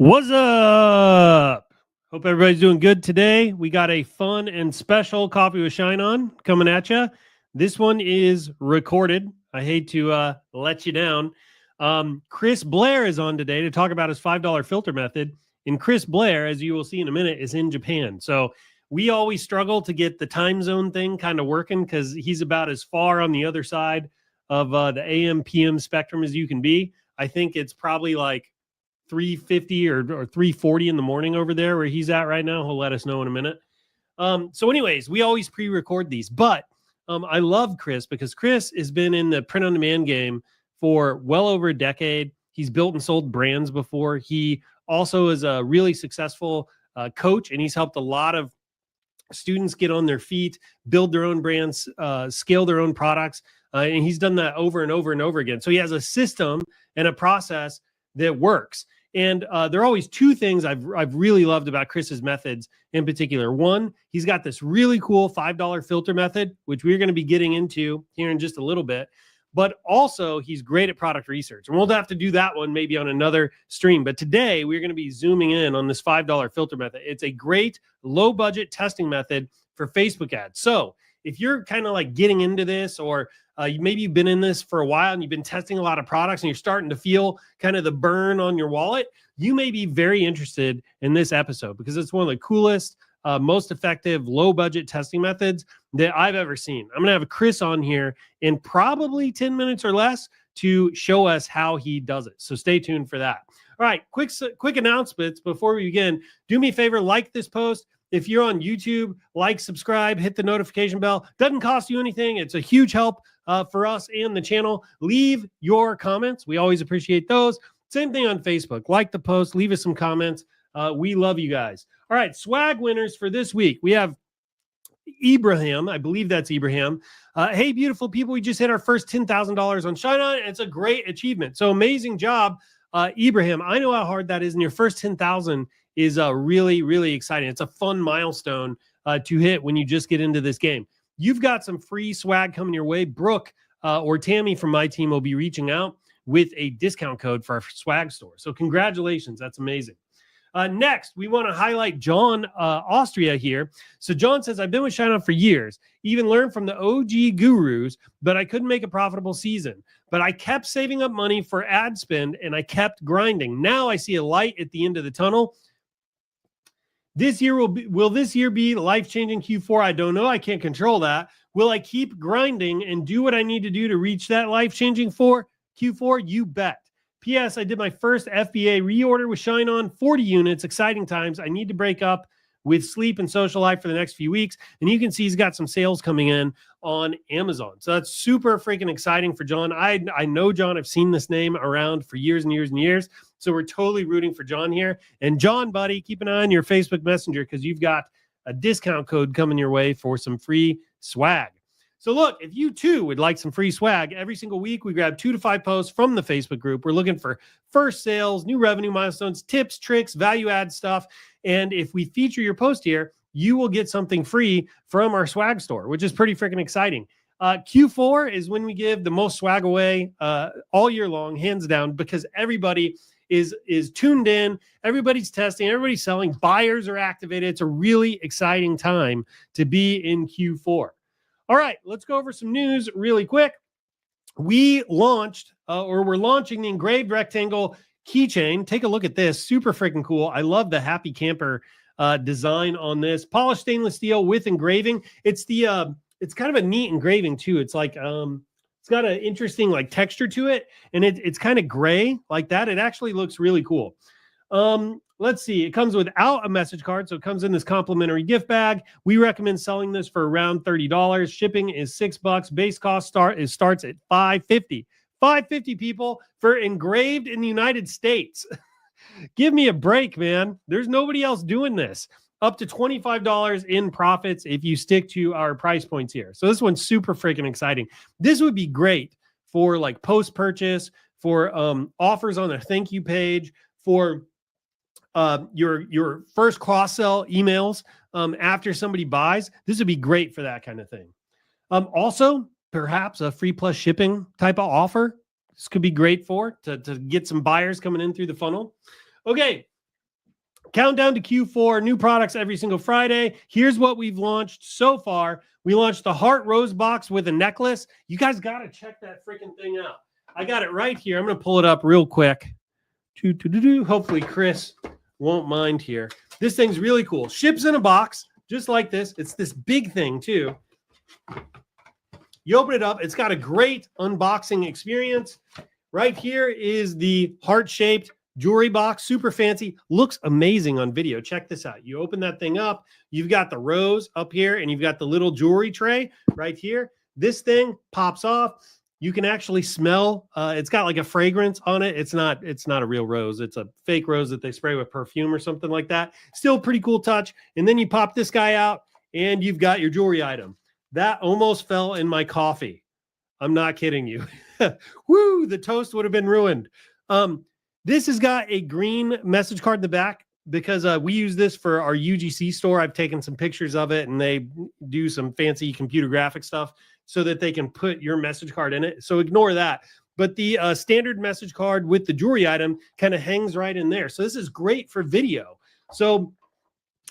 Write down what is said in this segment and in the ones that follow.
What's up? Hope everybody's doing good today. We got a fun and special Coffee with Shine on coming at you. This one is recorded. I hate to let you down. Chris Blair is on today to talk about his $5 filter method. And Chris Blair, as you will see in a minute, is in Japan. So we always struggle to get the time zone thing kind of working because he's about as far on the other side of the AM PM spectrum as you can be. I think it's probably like 3:50 or 3:40 in the morning over there where he's at right now. He'll let us know in a minute. So anyways, we always pre-record these, but I love Chris because Chris has been in the print on demand game for well over a decade. He's built and sold brands before. He also is a really successful coach, and he's helped a lot of students get on their feet, build their own brands, scale their own products. And he's done that over and over and over again. So he has a system and a process that works. And there are always two things I've really loved about Chris's methods in particular. One, he's got this really cool $5 filter method, which we're going to be getting into here in just a little bit. But also, he's great at product research. And we'll have to do that one maybe on another stream. But today, we're going to be zooming in on this $5 filter method. It's a great low-budget testing method for Facebook ads. So if you're kind of like getting into this, or maybe you've been in this for a while and you've been testing a lot of products and you're starting to feel kind of the burn on your wallet, you may be very interested in this episode because it's one of the coolest, most effective, low budget testing methods that I've ever seen. I'm going to have Chris on here in probably 10 minutes or less to show us how he does it. So stay tuned for that. All right, quick announcements before we begin. Do me a favor, like this post. If you're on YouTube, like, subscribe, hit the notification bell. Doesn't cost you anything. It's a huge help for us and the channel. Leave your comments. We always appreciate those. Same thing on Facebook. Like the post. Leave us some comments. We love you guys. All right, swag winners for this week. We have Ibrahim. I believe that's Ibrahim. Hey, beautiful people. We just hit our first $10,000 on Shine On. It's a great achievement. So amazing job, Ibrahim. I know how hard that is, and your first 10,000 is really, really exciting. It's a fun milestone to hit when you just get into this game. You've got some free swag coming your way. Brooke or Tammy from my team will be reaching out with a discount code for our swag store. So congratulations. That's amazing. Next, we want to highlight John Austria here. So John says, I've been with Shine On for years, even learned from the OG gurus, but I couldn't make a profitable season. But I kept saving up money for ad spend and I kept grinding. Now I see a light at the end of the tunnel. This year will this year be life-changing Q4? I don't know. I can't control that. Will I keep grinding and do what I need to do to reach that life-changing Q4? You bet. P.S. I did my first FBA reorder with Shine On, 40 units, exciting times. I need to break up with sleep and social life for the next few weeks. And you can see he's got some sales coming in on Amazon. So that's super freaking exciting for John. I know John. I've seen this name around for years and years and years. So we're totally rooting for John here. And John, buddy, keep an eye on your Facebook Messenger because you've got a discount code coming your way for some free swag. So look, if you too would like some free swag, every single week we grab 2 to 5 posts from the Facebook group. We're looking for first sales, new revenue milestones, tips, tricks, value add stuff. And if we feature your post here, you will get something free from our swag store, which is pretty freaking exciting. Q4 is when we give the most swag away all year long, hands down, because everybody is tuned in. Everybody's testing. Everybody's selling. Buyers are activated. It's a really exciting time to be in Q4. All right, let's go over some news really quick. We launched, we're launching the engraved rectangle keychain. Take a look at this. Super freaking cool. I love the happy camper design on this. Polished stainless steel with engraving. It's kind of a neat engraving too. It's like, it's got an interesting like texture to it, and it's kind of gray like that. It actually looks really cool. Let's see. It comes without a message card, so it comes in this complimentary gift bag. We recommend selling this for around $30. Shipping is $6. Base cost starts at $5.50. $5.50, people, for engraved in the United States. Give me a break, man. There's nobody else doing this. Up to $25 in profits if you stick to our price points here. So this one's super freaking exciting. This would be great for like post-purchase, for offers on a thank you page, for your first cross-sell emails after somebody buys. This would be great for that kind of thing. Also, perhaps a free plus shipping type of offer. This could be great to get some buyers coming in through the funnel. Okay, Countdown to Q4, new products every single Friday. Here's what we've launched so far. We launched the Heart Rose box with a necklace. You guys got to check that freaking thing out. I got it right here. I'm going to pull it up real quick. Hopefully Chris won't mind here. This thing's really cool. Ships in a box, just like this. It's this big thing too. You open it up. It's got a great unboxing experience. Right here is the heart-shaped jewelry box, super fancy, looks amazing on video. Check this out. You open that thing up, you've got the rose up here, and you've got the little jewelry tray right here. This thing pops off. You can actually smell. It's got like a fragrance on it. It's not a real rose. It's a fake rose that they spray with perfume or something like that. Still pretty cool touch. And then you pop this guy out, and you've got your jewelry item. That almost fell in my coffee. I'm not kidding you. Woo! The toast would have been ruined. This has got a green message card in the back because we use this for our UGC store. I've taken some pictures of it, and they do some fancy computer graphic stuff so that they can put your message card in it. So ignore that. But the standard message card with the jewelry item kind of hangs right in there. So this is great for video. So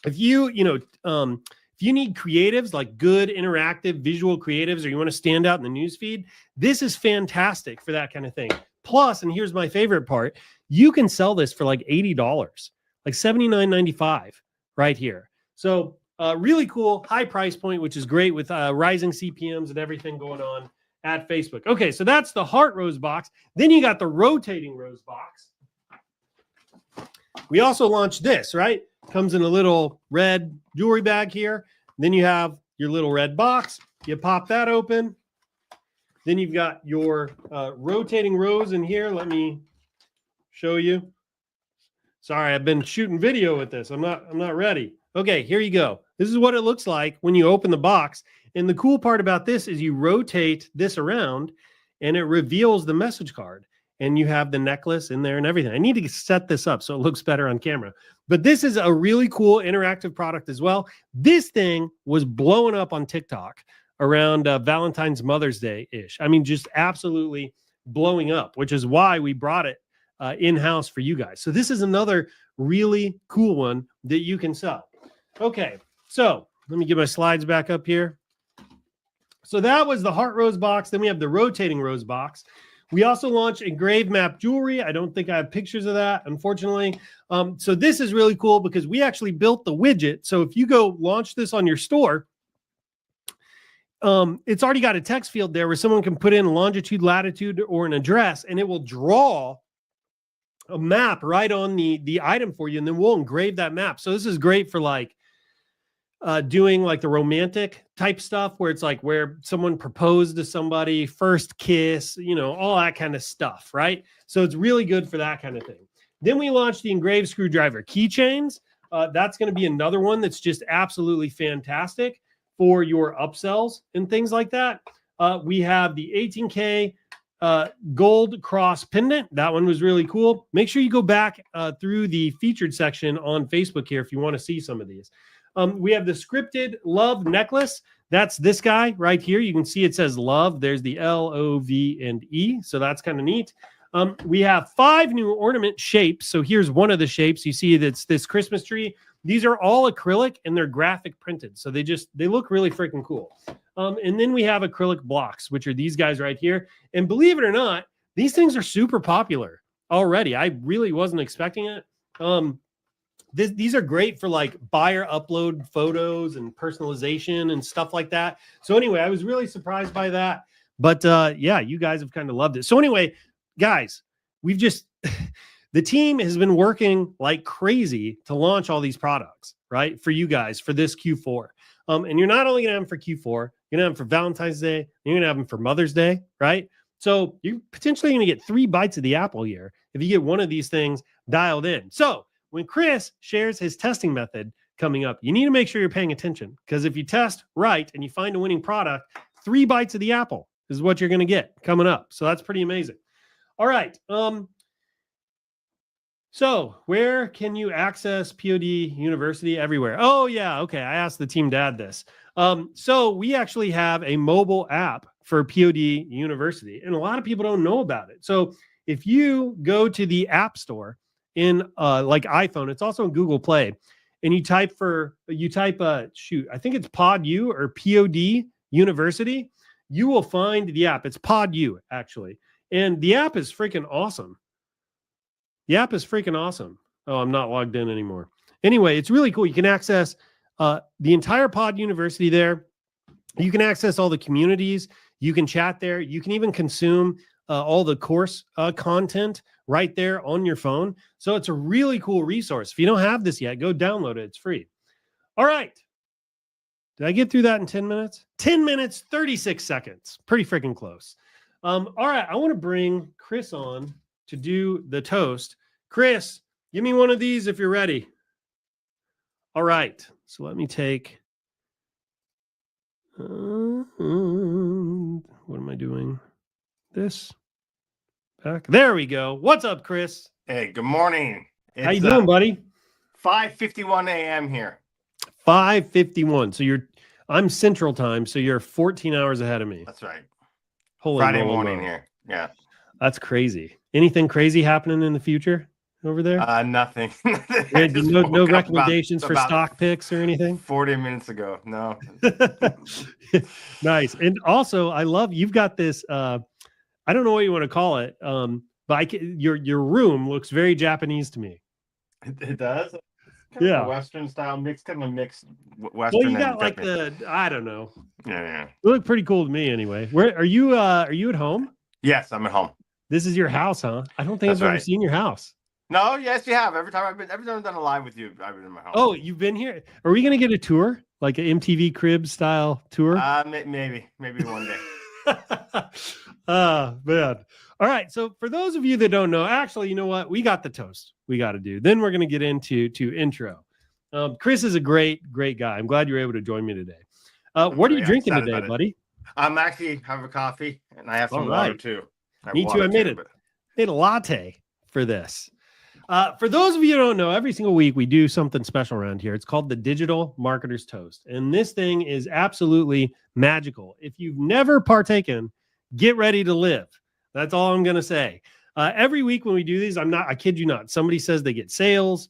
if you need creatives, like good interactive visual creatives, or you want to stand out in the news feed, this is fantastic for that kind of thing. Plus, and here's my favorite part, you can sell this for like $80, like $79.95 right here. So really cool, high price point, which is great with rising CPMs and everything going on at Facebook. Okay, so that's the Heart Rose box. Then you got the rotating rose box. We also launched this, right? Comes in a little red jewelry bag here. Then you have your little red box. You pop that open. Then you've got your rotating rose in here. Let me show you. Sorry, I've been shooting video with this. I'm not ready. Okay, here you go. This is what it looks like when you open the box. And the cool part about this is you rotate this around and it reveals the message card. And you have the necklace in there and everything. I need to set this up so it looks better on camera. But this is a really cool interactive product as well. This thing was blowing up on TikTok around Valentine's Mother's Day-ish. I mean, just absolutely blowing up, which is why we brought it in-house for you guys. So this is another really cool one that you can sell. Okay, so let me get my slides back up here. So that was the Heart Rose box. Then we have the rotating rose box. We also launched engraved map jewelry. I don't think I have pictures of that, unfortunately. So this is really cool because we actually built the widget. So if you go launch this on your store, it's already got a text field there where someone can put in longitude, latitude, or an address, and it will draw a map right on the item for you, and then we'll engrave that map. So this is great for like doing like the romantic type stuff where it's like where someone proposed to somebody, first kiss, all that kind of stuff, right? So it's really good for that kind of thing. Then we launched the engraved screwdriver keychains. That's going to be another one that's just absolutely fantastic for your upsells and things like that. We have the 18K gold cross pendant. That one was really cool. Make sure you go back through the featured section on Facebook here if you want to see some of these. We have the scripted love necklace. That's this guy right here. You can see it says love. There's the L, O, V, and E. So that's kind of neat. We have 5 new ornament shapes. So here's one of the shapes. You see that's this Christmas tree. These are all acrylic and they're graphic printed. So they look really freaking cool. And then we have acrylic blocks, which are these guys right here. And believe it or not, these things are super popular already. I really wasn't expecting it. These are great for like buyer upload photos and personalization and stuff like that. So anyway, I was really surprised by that. But yeah, you guys have kind of loved it. So anyway, guys, the team has been working like crazy to launch all these products, right? For you guys, for this Q4. And you're not only going to have them for Q4, you're going to have them for Valentine's Day, you're going to have them for Mother's Day, right? So you're potentially going to get 3 bites of the apple here if you get one of these things dialed in. So when Chris shares his testing method coming up, you need to make sure you're paying attention, because if you test right and you find a winning product, 3 bites of the apple is what you're going to get coming up. So that's pretty amazing. All right. So where can you access POD University? Everywhere. Oh yeah. Okay. I asked the team to add this. So we actually have a mobile app for POD University, and a lot of people don't know about it. So if you go to the App Store in like iPhone. It's also in Google Play. And you type shoot, I think it's PodU or POD University. You will find the app. It's PodU actually. And the app is freaking awesome. Oh, I'm not logged in anymore. Anyway, it's really cool. You can access the entire Pod University there. You can access all the communities. You can chat there. You can even consume all the course content right there on your phone. So it's a really cool resource. If you don't have this yet, go download it. It's free. All right. Did I get through that in 10 minutes? 10 minutes, 36 seconds. Pretty freaking close. All right. I want to bring Chris on to do the toast. Chris, give me one of these if you're ready. All right. So let me take... what am I doing? This back. There we go. What's up, Chris? Hey, good morning. How you doing, buddy? 5:51 a.m. here. 5:51. So I'm Central Time, so you're 14 hours ahead of me. That's right. Holy Friday morning here. Yeah. That's crazy. Anything crazy happening in the future over there? Nothing. No recommendations for stock picks or anything? 40 minutes ago. No. Nice. And also, I love you've got this I don't know what you want to call it. But your room looks very Japanese to me. It does? Yeah. Western style mixed Western. Well, you got like I don't know. Yeah. You look pretty cool to me anyway. Where are you at home? Yes, I'm at home. This is your house, huh? I don't think I've ever seen your house. No, yes, you have. Every time I've done a live with you, I've been in my house. Oh, you've been here. Are we gonna get a tour? Like an MTV Cribs style tour? Maybe one day. Man. All right. So for those of you that don't know, actually, you know what? We got the toast we got to do. Then we're going to get into intro. Chris is a great guy. I'm glad you were able to join me today. What are you drinking today, buddy? I'm actually having a coffee and I have some water too. Me too. I made a latte for this. For those of you who don't know, every single week we do something special around here. It's called the Digital Marketer's Toast. And this thing is absolutely magical. If you've never partaken, get ready to live. That's all I'm going to say. Every week when we do these, I kid you not, somebody says they get sales.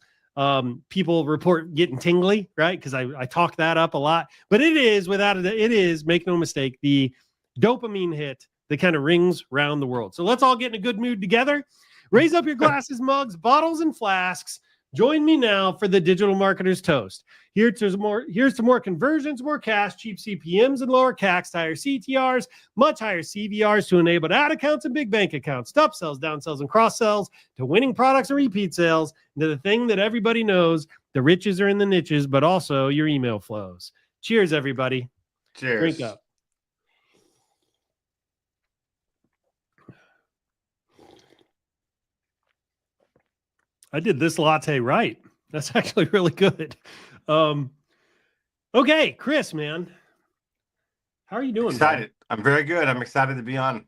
People report getting tingly, right? Because I talk that up a lot. But it is, make no mistake, the dopamine hit that kind of rings around the world. So let's all get in a good mood together. Raise up your glasses, mugs, bottles, and flasks. Join me now for the Digital Marketer's Toast. Here's to more conversions, more cash, cheap CPMs, and lower CACs, higher CTRs, much higher CVRs to enable ad accounts and big bank accounts, upsells, downsells, and cross sells, to winning products and repeat sales, and to the thing that everybody knows, the riches are in the niches, but also your email flows. Cheers, everybody. Cheers. Drink up. I did this latte right. That's actually really good. Okay, Chris, man. How are you doing? Excited. Bro? I'm very good. I'm excited to be on.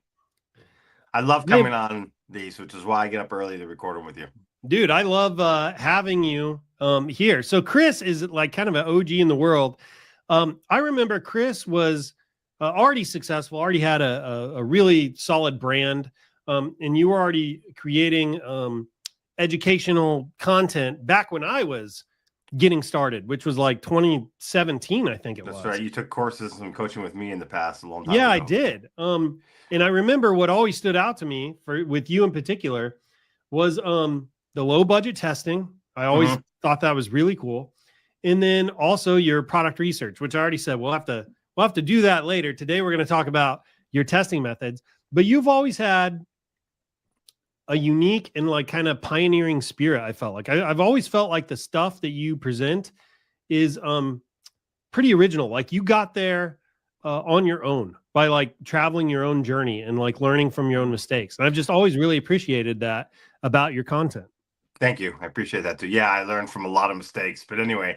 I love coming on these, which is why I get up early to record them with you. Dude, I love having you here. So Chris is like kind of an OG in the world. I remember Chris was already successful, already had a really solid brand, and you were already creating educational content back when I was getting started, which was like 2017, I think it was. That's right. You took courses and coaching with me in the past a long time ago. I did. And I remember what always stood out to me with you in particular was the low budget testing. I always thought that was really cool. And then also your product research, which I already said we'll have to do that later. Today we're going to talk about your testing methods, but you've always had a unique and like kind of pioneering spirit. I felt like I've always felt like the stuff that you present is pretty original. Like you got there on your own by like traveling your own journey and like learning from your own mistakes. And I've just always really appreciated that about your content. Thank you. I appreciate that too. Yeah, I learned from a lot of mistakes, but anyway,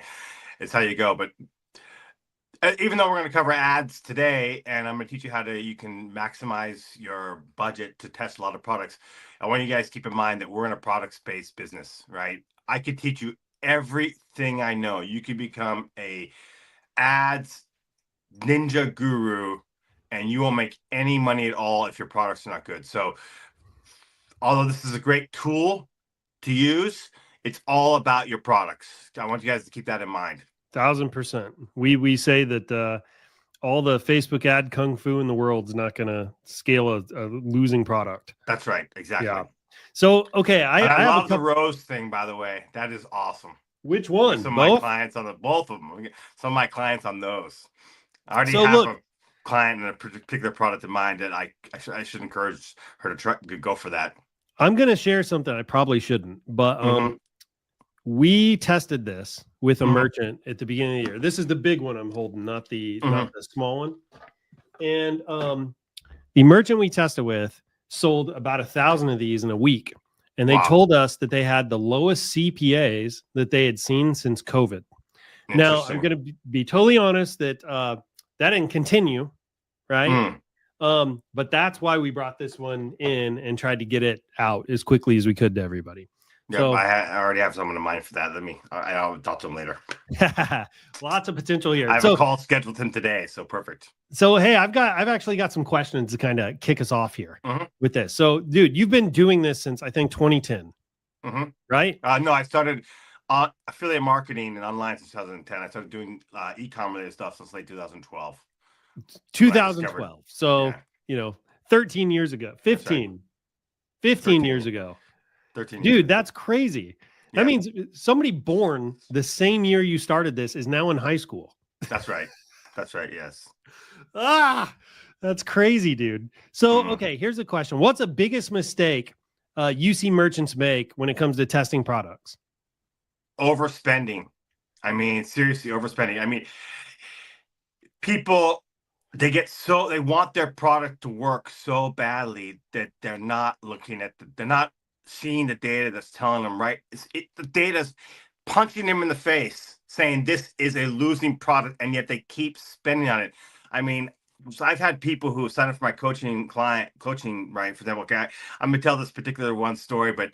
it's how you go. But even though we're going to cover ads today, and I'm going to teach you how you can maximize your budget to test a lot of products, I want you guys to keep in mind that we're in a products-based business, right? I could teach you everything I know. You could become a ads ninja guru, and you won't make any money at all if your products are not good. So although this is a great tool to use. It's all about your products. I want you guys to keep that in mind. 1000%. We say that all the Facebook ad kung fu in the world is not going to scale a losing product. That's right. Exactly. Yeah. So, okay. I love the rose thing, by the way. That is awesome. Which one? Some of Both? my clients on both of them. Some of my clients on those. I already have a client and a particular product in mind that I should encourage her to go for that. I'm going to share something I probably shouldn't, but we tested this with a merchant at the beginning of the year. This is the big one I'm holding, not the small one. And the merchant we tested with sold about 1,000 of these in a week. And they told us that they had the lowest CPAs that they had seen since COVID. Now, I'm going to be totally honest that that didn't continue, right? But that's why we brought this one in and tried to get it out as quickly as we could to everybody. Yeah, so, I already have someone in mind for that. I'll talk to him later. Lots of potential here. I have a call scheduled with him today, so perfect. So hey, I've actually got some questions to kind of kick us off here with this. So, dude, you've been doing this since I think 2010, right? No, I started affiliate marketing and online since 2010. I started doing e-commerce related stuff since late 2012. 2012. So, 13 years ago, 15 years ago. 13 Dude, years. That's crazy. Yeah. That means somebody born the same year you started this is now in high school. That's right. That's right. Yes. That's crazy, dude. So, okay, here's a question. What's the biggest mistake you see merchants make when it comes to testing products? Overspending. I mean, seriously, overspending. I mean, people, they want their product to work so badly that they're not looking at they're not seeing the data that's telling them, right? The data's punching them in the face saying this is a losing product, and yet they keep spending on it. I mean, so I've had people who sign up for my coaching, right? For example, okay, I'm gonna tell this particular one story, but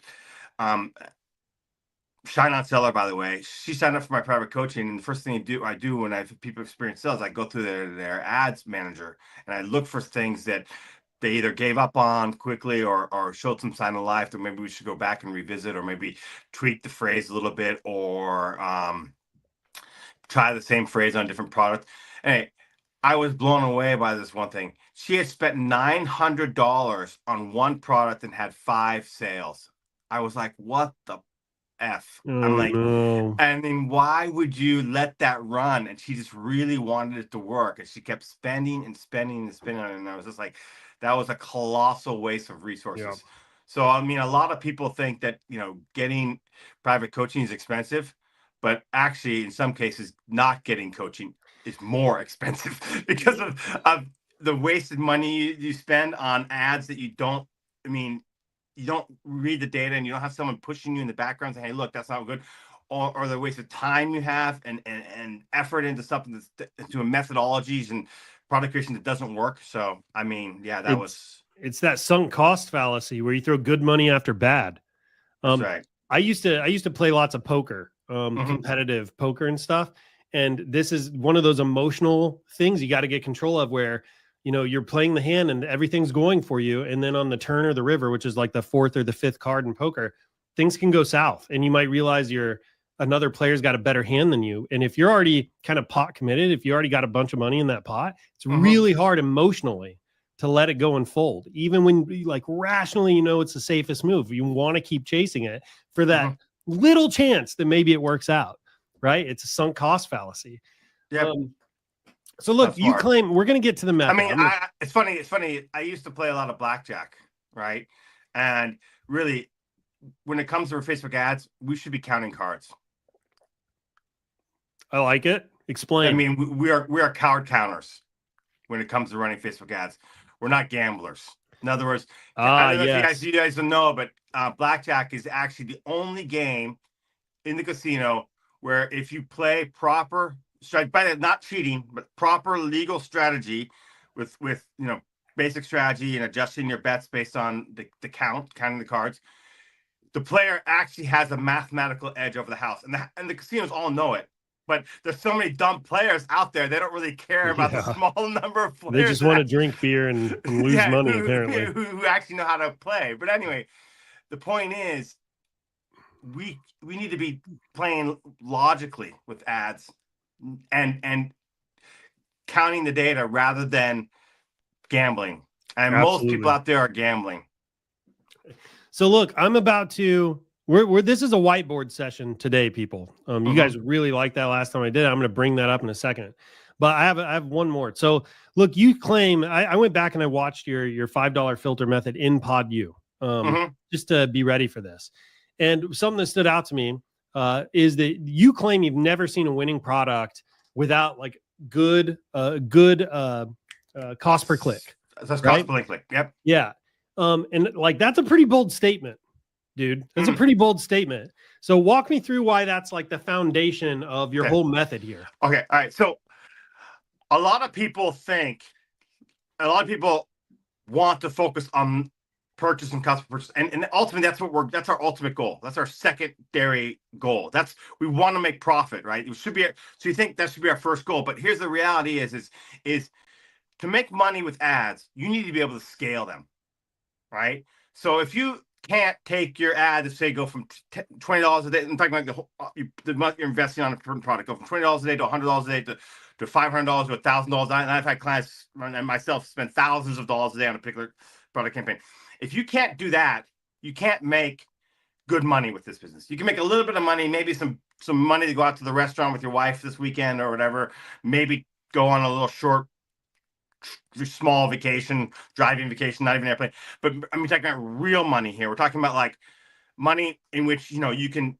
Shine On Seller, by the way, she signed up for my private coaching, and the first thing I do when I have people experience sales, I go through their ads manager and I look for things that they either gave up on quickly or showed some sign of life that maybe we should go back and revisit, or maybe tweak the phrase a little bit, or try the same phrase on a different product. Hey, I was blown away by this one thing. She had spent $900 on one product and had 5 sales. I was like, what the F? I'm like, no. And then why would you let that run? And she just really wanted it to work, and she kept spending and spending and spending on it. And I was just like, that was a colossal waste of resources. Yep. So, I mean, a lot of people think that, getting private coaching is expensive, but actually in some cases, not getting coaching is more expensive because of the wasted money you spend on ads that you don't read the data, and you don't have someone pushing you in the background saying, hey, look, that's not good. Or the waste of time you have and effort into something into methodologies and product creation that doesn't work. So, I mean, yeah, it's that sunk cost fallacy where you throw good money after bad. That's right. I used to play lots of poker, competitive poker and stuff. And this is one of those emotional things you got to get control of, where, you're playing the hand and everything's going for you. And then on the turn or the river, which is like the 4th or the 5th card in poker, things can go south, and you might realize another player's got a better hand than you. And if you're already kind of pot committed, if you already got a bunch of money in that pot, it's really hard emotionally to let it go and fold. Even when rationally, it's the safest move, you want to keep chasing it for that little chance that maybe it works out, right? It's a sunk cost fallacy. Yeah. So look, you claim we're going to get to the method. I mean, it's funny. I used to play a lot of blackjack, right? And really, when it comes to our Facebook ads, we should be counting cards. I like it. Explain. I mean, we are card counters when it comes to running Facebook ads. We're not gamblers. In other words, I don't know if you guys don't know, but blackjack is actually the only game in the casino where if you play proper strategy, by that, not cheating, but proper legal strategy with basic strategy and adjusting your bets based on the counting the cards, the player actually has a mathematical edge over the house, and the casinos all know it. But there's so many dumb players out there; they don't really care about the small number of players. They just want to drink beer and lose money, apparently. Who actually know how to play. But anyway, the point is, we need to be playing logically with ads and counting the data rather than gambling. And most people Absolutely. out there are gambling. So look, I'm about to. We're this is a whiteboard session today, people. You guys really liked that last time I did it. I'm going to bring that up in a second, but I have one more. So look, you claim I went back and I watched your $5 filter method in PodU, just to be ready for this. And something that stood out to me is that you claim you've never seen a winning product without like good cost per click. That's right? cost per click. Yep. Yeah. And like that's a pretty bold statement, dude. That's a pretty bold statement. So walk me through why that's like the foundation of your whole method here. Okay. All right. So a lot of people want to focus on purchase and cost per purchase. And ultimately that's our ultimate goal. That's our secondary goal. We want to make profit, right? It should be so you think that should be our first goal. But here's the reality is to make money with ads, you need to be able to scale them, right? So if you can't take your ad to say go from $20 a day, in fact, like the month you're investing on a certain product, go from $20 a day to $100 a day to $500 to $1,000. And I've had clients and myself spend thousands of dollars a day on a particular product campaign. If you can't do that, you can't make good money with this business. You can make a little bit of money, maybe some money to go out to the restaurant with your wife this weekend or whatever, maybe go on a little short small vacation, driving vacation, not even airplane. But I mean, talking about real money here. We're talking about like money in which, you can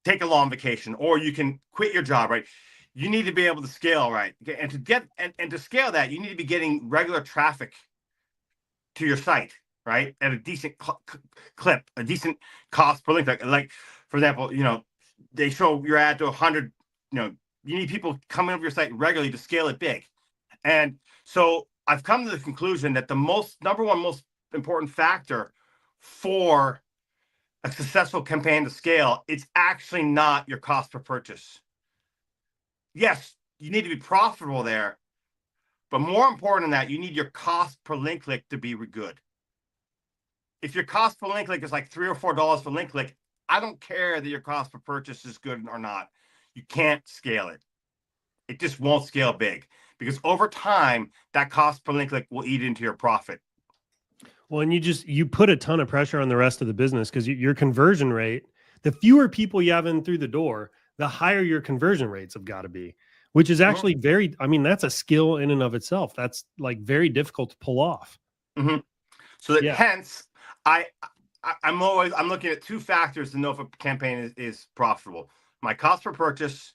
take a long vacation or you can quit your job, right? You need to be able to scale, right? And to get and to scale that, you need to be getting regular traffic to your site, right? At a decent clip, a decent cost per link. Like for example, they show your ad to 100, you need people coming over your site regularly to scale it big. And so I've come to the conclusion that the number one most important factor for a successful campaign to scale, it's actually not your cost per purchase. Yes, you need to be profitable there, but more important than that, you need your cost per link click to be good. If your cost per link click is like $3 or $4 per link click, I don't care that your cost per purchase is good or not. You can't scale it. It just won't scale big. Because over time, that cost per link click will eat into your profit. Well, and you put a ton of pressure on the rest of the business because your conversion rate, the fewer people you have in through the door, the higher your conversion rates have got to be, which is actually that's a skill in and of itself. That's like very difficult to pull off. So that hence, I'm looking at two factors to know if a campaign is profitable. My cost per purchase,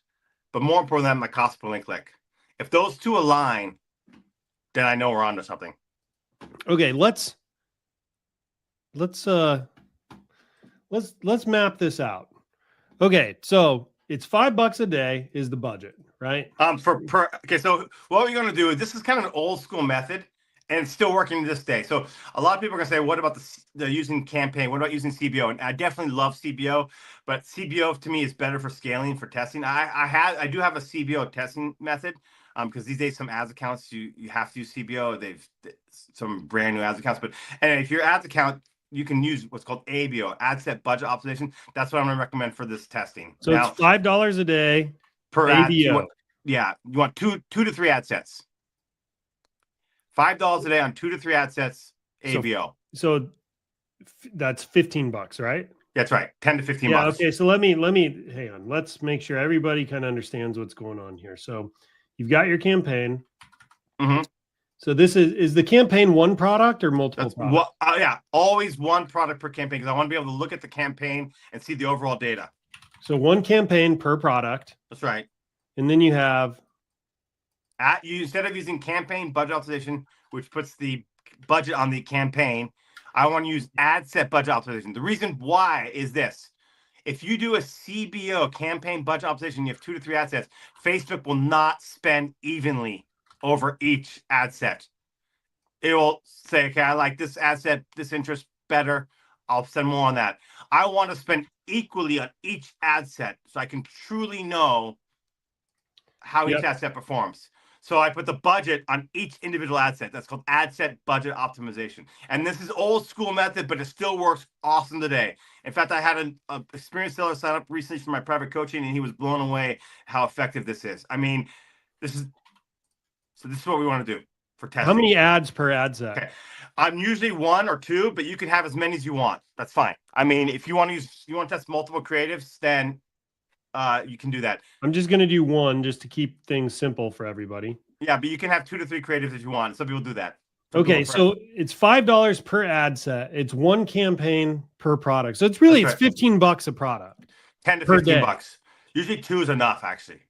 but more important than my cost per link click. If those two align, then I know we're onto something. Okay, let's map this out. Okay, so it's $5 a day is the budget, right? Okay, so what we're going to do is this is kind of an old school method, and it's still working to this day. So a lot of people are going to say, "What about the using campaign? What about using CBO?" And I definitely love CBO, but CBO to me is better for scaling, for testing. I do have a CBO testing method. Because these days some ads accounts you have to use CBO. They've some brand new ads accounts, and if your ads account, you can use what's called ABO, ad set budget optimization. That's what I'm going to recommend for this testing. So now, it's $5 a day per ad. You want two to three ad sets. $5 a day on 2 to 3 ad sets. ABO. So that's $15, right? That's right. 10 to 15 bucks. Yeah. Okay. So let me hang on. Let's make sure everybody kind of understands what's going on here. So you've got your campaign. So this is the campaign one product or multiple products? Always one product per campaign because I want to be able to look at the campaign and see the overall data. So one campaign per product. That's right. And then you have instead of using campaign budget optimization, which puts the budget on the campaign, I want to use ad set budget optimization. The reason why is this. If you do a CBO, campaign budget optimization, you have 2 to 3 ad sets, Facebook will not spend evenly over each ad set. It will say, okay, I like this ad set, this interest better. I'll spend more on that. I want to spend equally on each ad set so I can truly know how each ad set performs. So I put the budget on each individual ad set. That's called ad set budget optimization. And this is old school method, but it still works awesome today. In fact, I had an experienced seller sign up recently for my private coaching, and he was blown away how effective this is. I mean, this is what we want to do for testing. How many ads per ad set? Okay. I'm usually 1 or 2, but you can have as many as you want. That's fine. I mean, if you want to test multiple creatives, then you can do that. I'm just going to do 1 just to keep things simple for everybody. Yeah, but you can have 2 to 3 creatives if you want. Some people do that. Okay, so it's $5 per ad set. It's 1 campaign per product. So it's really it's $15 a product. 10 to 15 bucks. Usually 2 is enough, actually.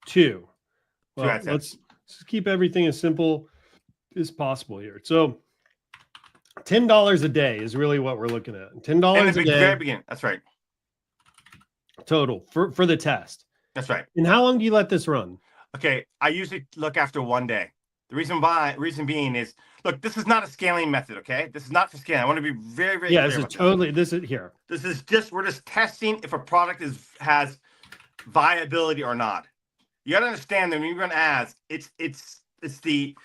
2. Well, 2 ad sets. Let's keep everything as simple as possible here. So $10 a day is really what we're looking at. $10 a day. Very beginning. That's right. Total for the test. That's right. And how long do you let this run? Okay, I usually look after 1 day. The reason being is, look, this is not a scaling method, okay? This is not for scaling. I want to be very, very clear. This is here. This is just, we're just testing if a product has viability or not. You got to understand that when you run ads, it's the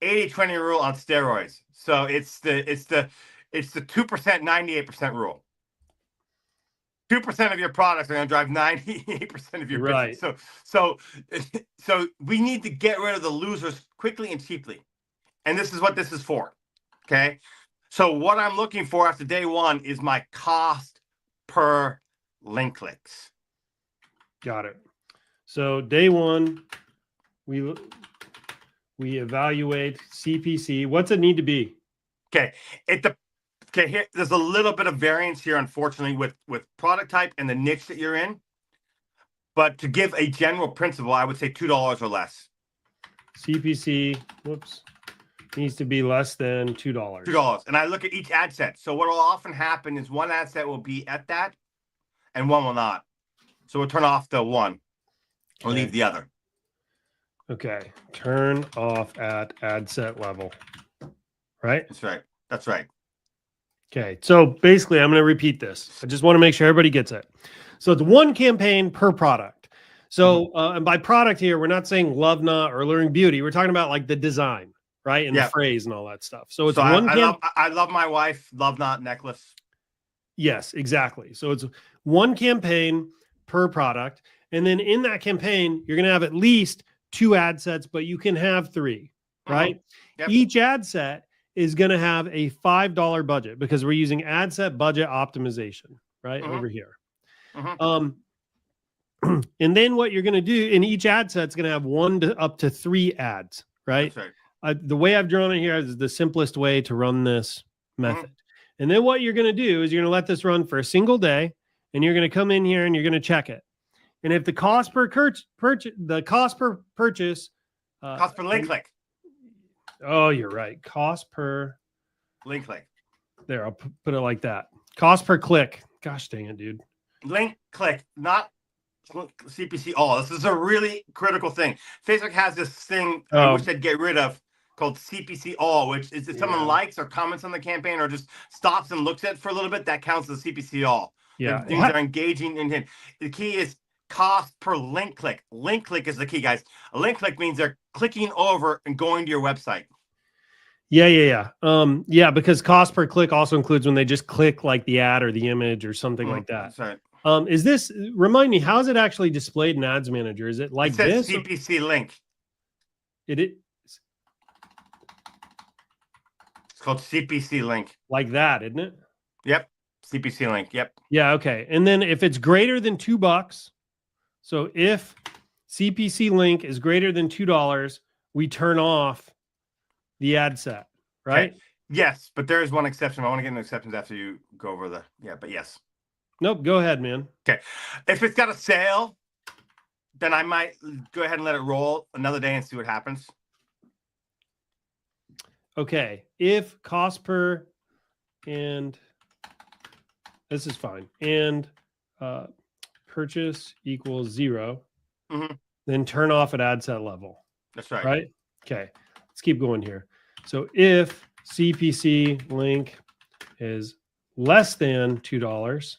80-20 rule on steroids. So it's the 2%, 98% rule. 2% of your products are going to drive 98% of your business. Right. So we need to get rid of the losers quickly and cheaply. And this is what this is for. Okay. So what I'm looking for after day 1 is my cost per link clicks. Got it. So day 1, we evaluate CPC. What's it need to be? Okay. Here, there's a little bit of variance here, unfortunately, with product type and the niche that you're in. But to give a general principle, I would say $2 or less. CPC, needs to be less than $2. $2. And I look at each ad set. So what will often happen is one ad set will be at that and one will not. So we'll turn off the one. We'll leave the other. Okay. Turn off at ad set level. Right? That's right. That's right. Okay, so basically, I'm going to repeat this. I just want to make sure everybody gets it. So it's 1 campaign per product. So, and by product here, we're not saying Love Knot or Alluring Beauty. We're talking about like the design, right? And the phrase and all that stuff. So it's I love my wife, Love Knot necklace. Yes, exactly. So it's 1 campaign per product. And then in that campaign, you're going to have at least 2 ad sets, but you can have 3, right? Yep. Each ad set is going to have a $5 budget because we're using ad set budget optimization right over here. And then what you're going to do in each ad set is going to have 1 to up to 3 ads, right? That's right. The way I've drawn it here is the simplest way to run this method. And then what you're going to do is you're going to let this run for a single day, and you're going to come in here and you're going to check it. And if the cost per purchase, cost per link click. Oh, you're right. Cost per link click. There, I'll put it like that. Cost per click. Gosh dang it, dude. Link click, not CPC all. This is a really critical thing. Facebook has this thing I wish they'd get rid of called CPC all, which is if someone likes or comments on the campaign or just stops and looks at it for a little bit, that counts as CPC all. Yeah. Things are engaging in it. The key is cost per link click. Link click is the key, guys. A link click means they're clicking over and going to your website. Yeah. Because cost per click also includes when they just click like the ad or the image or something like that. That's right. Is this, remind me, how is it actually displayed in Ads Manager? Is it like this? CPC link. It's called CPC link. Like that, isn't it? Yep. CPC link. Yep. Yeah. Okay. And then if it's greater than $2, so if CPC link is greater than $2, we turn off the ad set, right? Okay. Yes, but there is one exception. I want to get into exceptions after you go over the, but yes. Nope. Go ahead, man. Okay. If it's got a sale, then I might go ahead and let it roll another day and see what happens. Okay. If cost per, and this is fine, and purchase equals 0, then turn off at ad set level. That's right. Right? Okay. Let's keep going here. So if CPC link is less than $2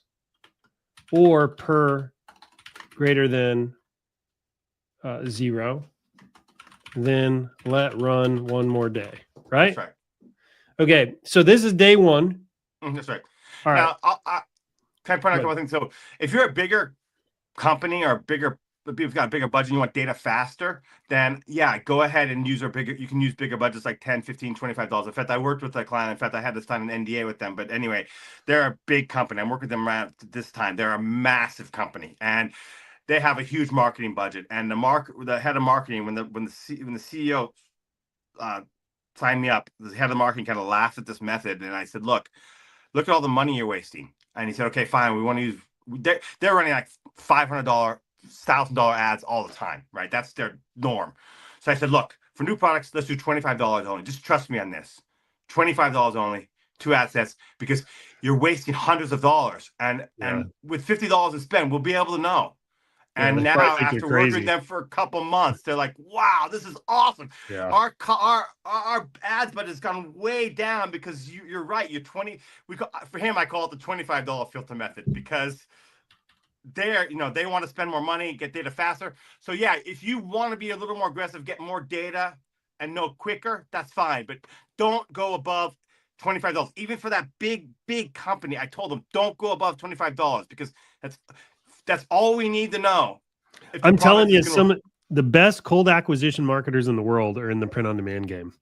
or per greater than 0, then let run one more day, right? That's right. Okay, so this is day one. That's right. All right. Now, can I point out a couple of things? So if you're a bigger company or you've got a bigger budget and you want data faster, then yeah, go ahead and use you can use bigger budgets like $10, $15, $25. In fact, I worked with a client. In fact, I had to sign an NDA with them. But anyway, they're a big company. I'm working with them around this time. They're a massive company. And they have a huge marketing budget. And the head of marketing, when the CEO signed me up, the head of marketing kind of laughed at this method. And I said, look at all the money you're wasting. And he said, okay, fine. We want to use, they're running like $500, $1,000 ads all the time, right? That's their norm. So I said, look, for new products, let's do $25 only. Just trust me on this. $25 only, 2 ad sets, because you're wasting hundreds of dollars. And with $50 to spend, we'll be able to know. And yeah, now, after working with them for a couple months, they're like, "Wow, this is awesome! Yeah. Our ads budget has gone way down because you're right. You're 20. For him, I call it the $25 filter method because they want to spend more money, get data faster. So yeah, if you want to be a little more aggressive, get more data and know quicker, that's fine. But don't go above $25. Even for that big company, I told them don't go above $25 because that's all we need to know. I'm telling you, the best cold acquisition marketers in the world are in the print on demand game.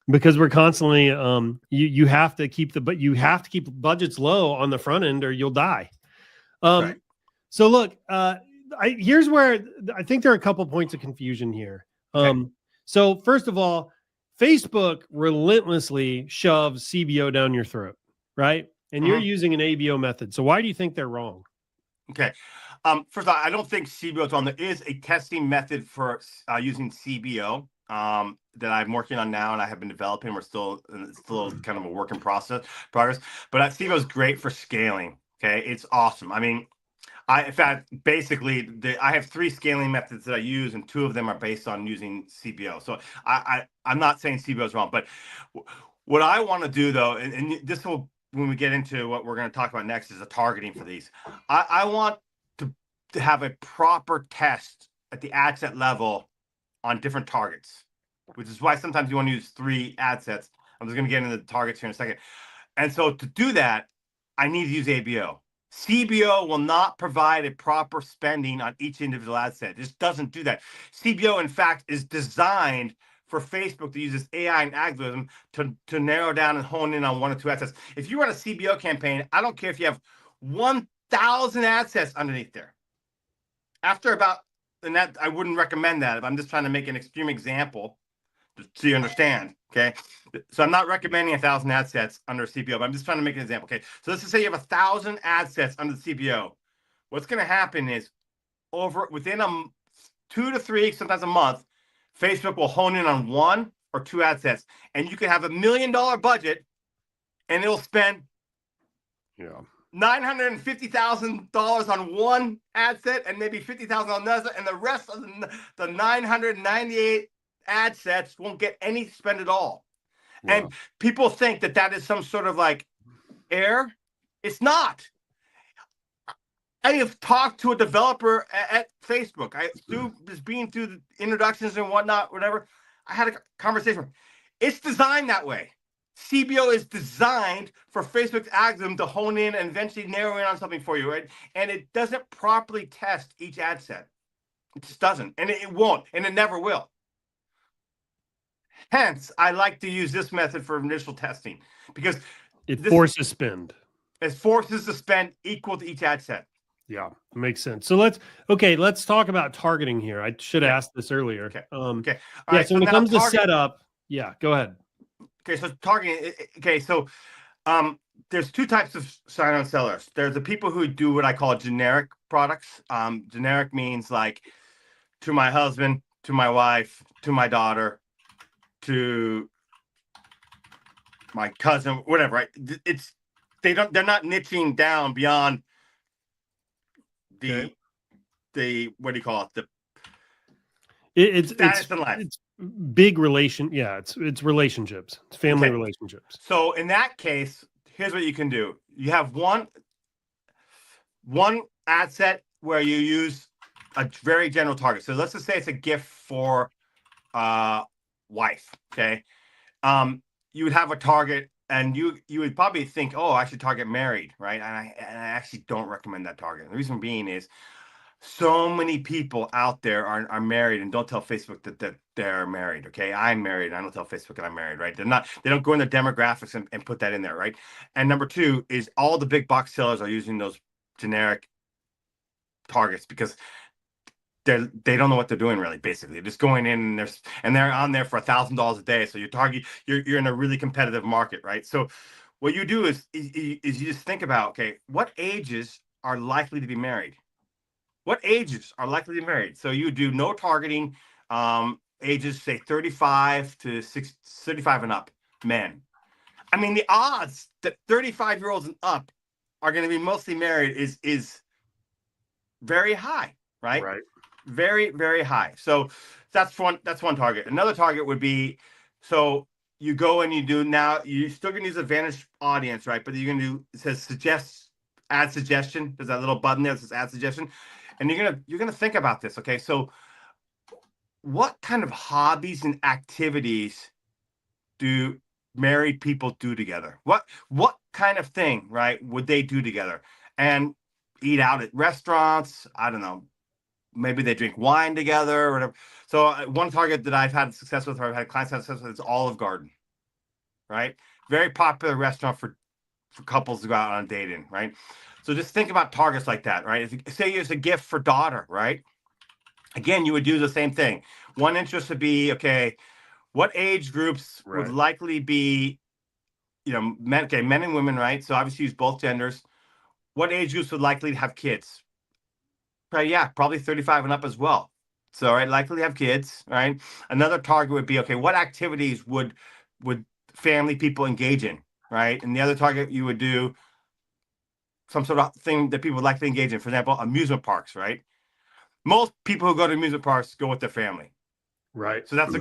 Because we're constantly you have to keep budgets low on the front end or you'll die. Right. So look, here's where I think there are a couple points of confusion here. Okay. So first of all, Facebook relentlessly shoves CBO down your throat, right? And you're using an ABO method. So why do you think they're wrong? Okay. First of all, I don't think CBO is wrong. There is a testing method for using CBO that I'm working on now, and I have been developing. It's still kind of a work in progress. But CBO is great for scaling. Okay, it's awesome. I mean, in fact, basically, I have 3 scaling methods that I use, and 2 of them are based on using CBO. So I'm not saying CBO is wrong, but what I want to do though, and this will, when we get into what we're going to talk about next, is the targeting for these. I want to have a proper test at the ad set level on different targets, which is why sometimes you want to use 3 ad sets. I'm just going to get into the targets here in a second. And so to do that, I need to use ABO. CBO will not provide a proper spending on each individual ad set. It just doesn't do that. CBO, in fact, is designed for Facebook to use this AI and algorithm to narrow down and hone in on 1 or 2 ad sets. If you run a CBO campaign, I don't care if you have 1,000 ad sets underneath there. After about, and that I wouldn't recommend that if I'm just trying to make an extreme example so you understand. Okay. So I'm not recommending 1,000 ad sets under CBO, but I'm just trying to make an example. Okay. So let's just say you have 1,000 ad sets under the CBO. What's going to happen is within 2 to 3, sometimes a month, Facebook will hone in on 1 or 2 ad sets, and you can have $1 million budget and it'll spend $950,000 on 1 ad set and maybe $50,000 on another, and the rest of the 998 ad sets won't get any spend at all. Yeah. And people think that is some sort of like error. It's not. I have talked to a developer at Facebook. Just being through the introductions and whatnot, whatever. I had a conversation. It's designed that way. CBO is designed for Facebook's algorithm to hone in and eventually narrow in on something for you, right? And it doesn't properly test each ad set. It just doesn't, and it won't, and it never will. Hence, I like to use this method for initial testing because it forces spend. It forces the spend equal to each ad set. Yeah, makes sense. So let's talk about targeting here. I should have asked this earlier. Okay. Okay. All right. So when it comes to setup, go ahead. Okay. So targeting. Okay. So there's 2 types of sign-on sellers. There's the people who do what I call generic products. Generic means like to my husband, to my wife, to my daughter, to my cousin, whatever. Right? They're not niching down beyond the what do you call it? It's big relation. Yeah, it's relationships. It's family relationships. So in that case, here's what you can do. You have one ad set where you use a very general target. So let's just say it's a gift for wife. Okay. You would have a target, and you would probably think, oh, I should target married, right? And I actually don't recommend that target. The reason being is so many people out there are married and don't tell Facebook that they're married. Okay, I'm married. I don't tell Facebook that I'm married, right? They don't go in the demographics and put that in there, right? And number two is all the big box sellers are using those generic targets because they don't know what they're doing really. Basically, they're just going in and they're on there for $1,000 a day. So you're in a really competitive market, right? So what you do is you just think about, okay, what ages are likely to be married? What ages are likely to be married? So you do no targeting, ages say 35 to 35 and up, men. I mean, the odds that 35-year-olds and up are going to be mostly married is very high, right? Right. Very, very high. So that's one target. Another target would be, so you go and you do, now you're still going to use advantage audience, right? But you're going to do, it says add suggestion. There's that little button there that says add suggestion. And you're gonna think about this, okay? So what kind of hobbies and activities do married people do together? What kind of thing, right, would they do together? And eat out at restaurants, I don't know, maybe they drink wine together or whatever. So one target that I've had success with, or I've had clients have success with, is Olive Garden, right? Very popular restaurant for couples to go out on a date in, right? So just think about targets like that, right? If you say it's a gift for daughter, right? Again, you would do the same thing. One interest would be, okay, what age groups would likely be, men and women, right? So obviously use both genders. What age groups would likely have kids? Right, yeah, probably 35 and up as well. So, right, likely to have kids, right? Another target would be, okay, what activities would family people engage in, right? And the other target you would do some sort of thing that people would likely engage in. For example, amusement parks, right? Most people who go to amusement parks go with their family. Right. So that's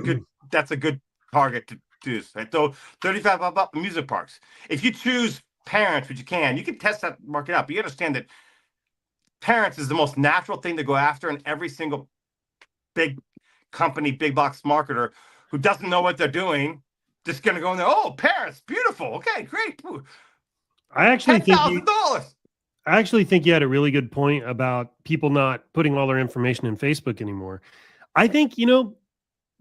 a good target to choose, right? So 35 up amusement parks. If you choose parents, which you can test that market out, but you understand that parents is the most natural thing to go after, and every single big company, big box marketer who doesn't know what they're doing, just gonna go in there, oh, parents, beautiful, okay, great. I actually think $10,000. I actually think you had a really good point about people not putting all their information in Facebook anymore. I think,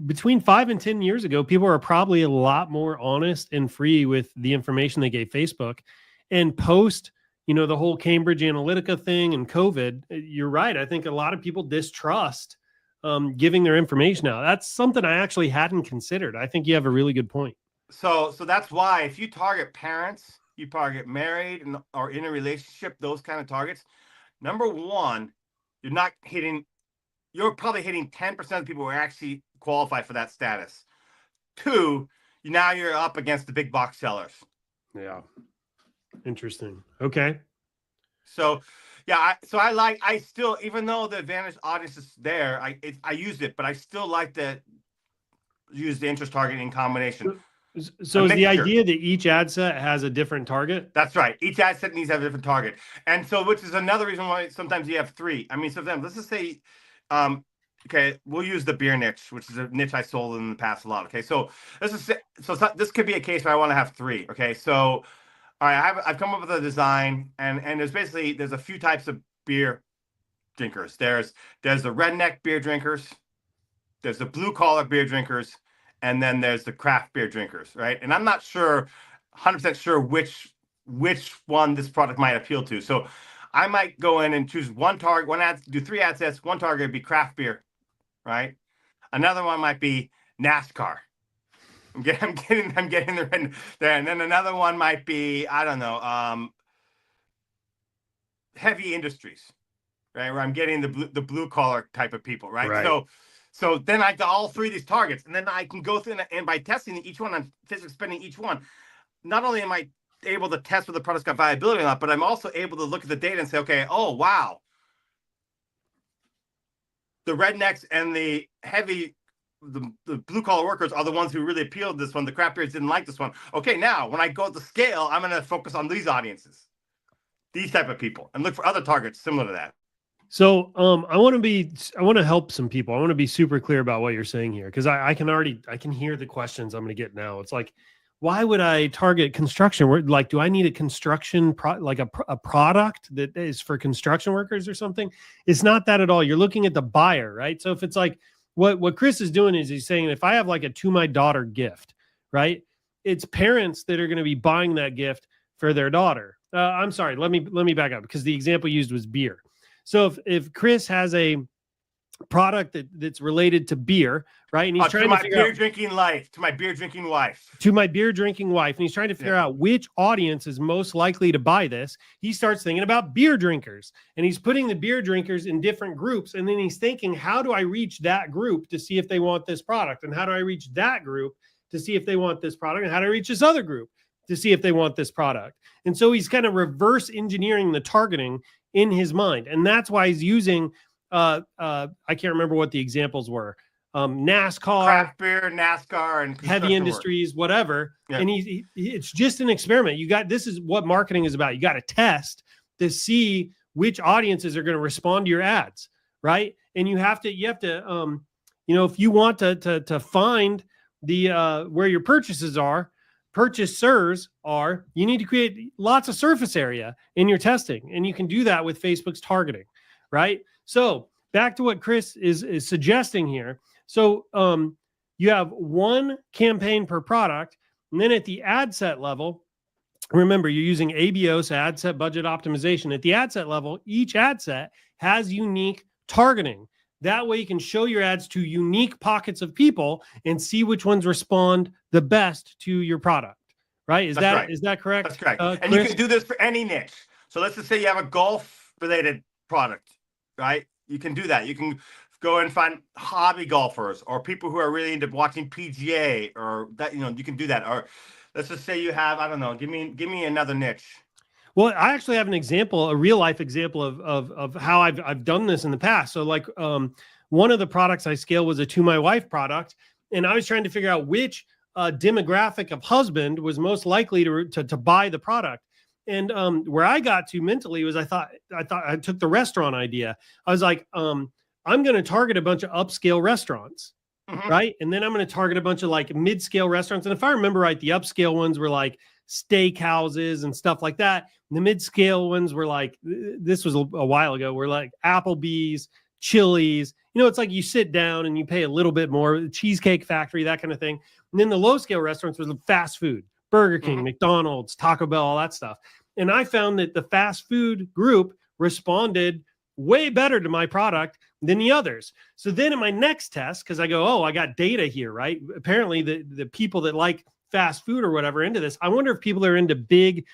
between 5 and 10 years ago, people are probably a lot more honest and free with the information they gave Facebook. And post, the whole Cambridge Analytica thing and COVID, you're right. I think a lot of people distrust giving their information out. That's something I actually hadn't considered. I think you have a really good point. So that's why if you target parents, you target married or in a relationship, those kind of targets, number one, you're probably hitting 10% of people who are actually qualify for that status. Two, now you're up against the big box sellers. Yeah. Interesting. Okay. So yeah, I still, even though the advantage audience is there, I use it, but I still like to use the interest target in combination. So is the idea that each ad set has a different target? That's right. Each ad set needs to have a different target. And so, which is another reason why sometimes you have three. I mean, sometimes let's just say, okay, we'll use the beer niche, which is a niche I sold in the past a lot. Okay, so this could be a case where I want to have three. Okay, so all right, I've come up with a design, and there's a few types of beer drinkers. There's the redneck beer drinkers, there's the blue collar beer drinkers, and then there's the craft beer drinkers, right? And I'm not 100% sure which one this product might appeal to. So I might go in and choose one target, do three ad sets. One target would be craft beer, right? Another one might be NASCAR. I'm getting the red there, and then another one might be, I don't know, heavy industries, right? Where I'm getting the blue collar type of people, right? So then I got all three of these targets, and then I can go through and by testing each one, I'm physically spending each one. Not only am I able to test whether the product's got viability or not, but I'm also able to look at the data and say, okay, oh wow, the rednecks and the heavy, the blue collar workers are the ones who really appealed to this one. The craft beers didn't like this one. Okay, now when I go to scale, I'm going to focus on these audiences, these type of people, and look for other targets similar to that. So I want to help some people. I want to be super clear about what you're saying here, because I can hear the questions I'm going to get now. It's like, why would I target construction? Like, do I need a construction a product that is for construction workers or something? It's not that at all. You're looking at the buyer, right? So if it's like what Chris is doing is he's saying, if I have like a to my daughter gift, right? It's parents that are going to be buying that gift for their daughter. I'm sorry. Let me back up, because the example used was beer. So if Chris has a product that's related to beer, right? And he's trying to my beer drinking wife, and he's trying to figure out which audience is most likely to buy this. He starts thinking about beer drinkers, and he's putting the beer drinkers in different groups. And then he's thinking, how do I reach that group to see if they want this product? And how do I reach that group to see if they want this product? And how do I reach this other group to see if they want this product? And so he's kind of reverse engineering the targeting in his mind. And that's why he's using, I can't remember what the examples were. NASCAR, craft beer, NASCAR, and heavy industries, whatever. Yeah. And it's just an experiment. This is what marketing is about. You got to test to see which audiences are going to respond to your ads, right? And you have to, if you want to find the where your purchasers are, you need to create lots of surface area in your testing. And you can do that with Facebook's targeting, right? So back to what Chris is suggesting here. So you have one campaign per product. And then at the ad set level, remember, you're using ABO, so ad set budget optimization. At the ad set level, each ad set has unique targeting. That way you can show your ads to unique pockets of people and see which ones respond the best to your product, right? Is that correct? That's correct. And you can do this for any niche. So let's just say you have a golf related product, right? You can do that. You can go and find hobby golfers or people who are really into watching PGA, or that, you can do that. Or let's just say you have, I don't know, give me another niche. Well, I actually have an example, a real life example of how I've done this in the past. So like one of the products I scaled was a To My Wife product. And I was trying to figure out which demographic of husband was most likely to buy the product. And where I got to mentally was I thought I took the restaurant idea. I was like, I'm going to target a bunch of upscale restaurants, right? And then I'm going to target a bunch of like mid-scale restaurants. And if I remember right, the upscale ones were like steak houses and stuff like that. And the mid-scale ones were like, this was a while ago, were like Applebee's, Chili's. It's like you sit down and you pay a little bit more, Cheesecake Factory, that kind of thing. And then the low-scale restaurants was fast food, Burger King, McDonald's, Taco Bell, all that stuff. And I found that the fast food group responded way better to my product than the others. So then in my next test, because I go, I got data here, right? Apparently the people that like fast food or whatever into this, I wonder if people are into big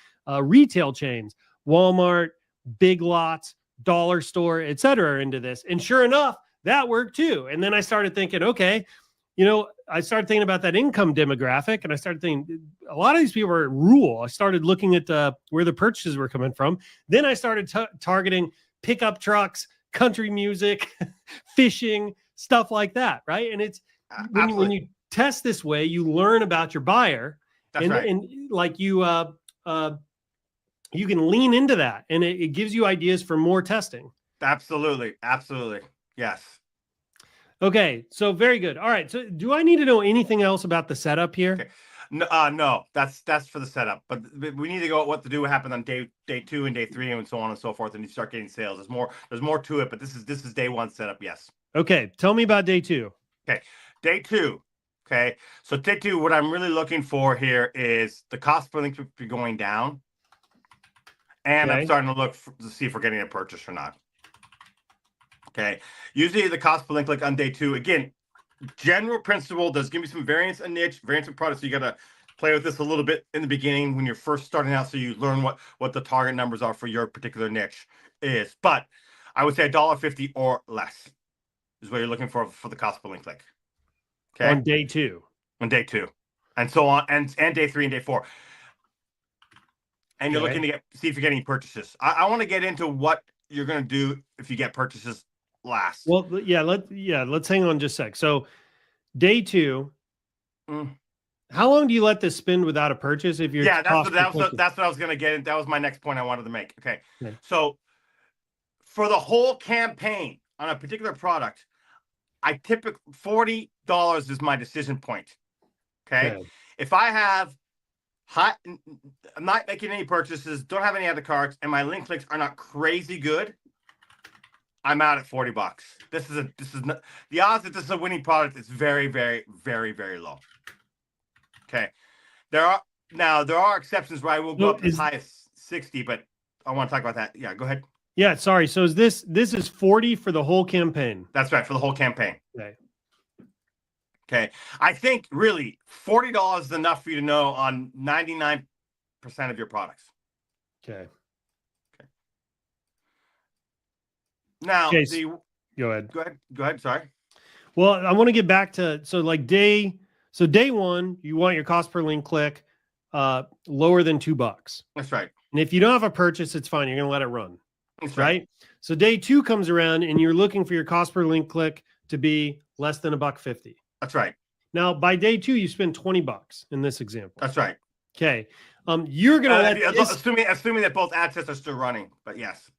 retail chains, Walmart, Big Lots, Dollar Store, et cetera, are into this. And sure enough, that worked too. And then I started thinking, okay, I started thinking about that income demographic, and I started thinking a lot of these people are rural. I started looking at where the purchases were coming from. Then I started targeting pickup trucks, country music, fishing, stuff like that, right? And it's when you test this way, you learn about your buyer. That's right. And like you can lean into that, and it gives you ideas for more testing. Absolutely. Yes. Okay, so very good. All right, so do I need to know anything else about the setup here? Okay. No, that's for the setup. But we need to go at what happened on day 2 and day 3 and so on and so forth, and you start getting sales. There's more to it, but this is day 1 setup. Yes. Okay, tell me about day 2. Okay, day 2. Okay, so day 2, what I'm really looking for here is the cost per link to be going down, and I'm starting to look to see if we're getting a purchase or not. Okay, usually the cost per link, like on day 2, again, general principle does give me some variance in niche, variance in product. So you got to play with this a little bit in the beginning when you're first starting out, so you learn what the target numbers are for your particular niche is. But I would say $1.50 or less is what you're looking for the cost per link click. Okay, on day 2. On day 2, and so on, and day 3 and day 4. And you're looking to see if you're getting purchases. I want to get into what you're going to do if you get purchases last. Well, let's hang on just a sec. So day 2, how long do you let this spin without a purchase? If you're that's what I was going to get in. That was my next point I wanted to make. Okay. So for the whole campaign on a particular product, I typically $40 is my decision point. Okay. If I have I'm not making any purchases, don't have any other cards, and my link clicks are not crazy good, I'm out at $40. This is not, the odds that this is a winning product is very, very, very, very low. Okay. There are exceptions where I will go up as high as 60, but I want to talk about that. Yeah, go ahead. Yeah, sorry. So is this is 40 for the whole campaign? That's right, for the whole campaign. Okay. Okay. I think really $40 is enough for you to know on 99% of your products. Okay. Now, go ahead. Go ahead. Sorry. Well, I want to get back to day one, you want your cost per link click lower than $2. That's right. And if you don't have a purchase, it's fine. You're going to let it run. That's right. So day two comes around and you're looking for your cost per link click to be less than $1.50. That's right. Now, by day two, you spend $20 in this example. That's right. Okay. You're going to assuming that both ad sets are still running, but yes.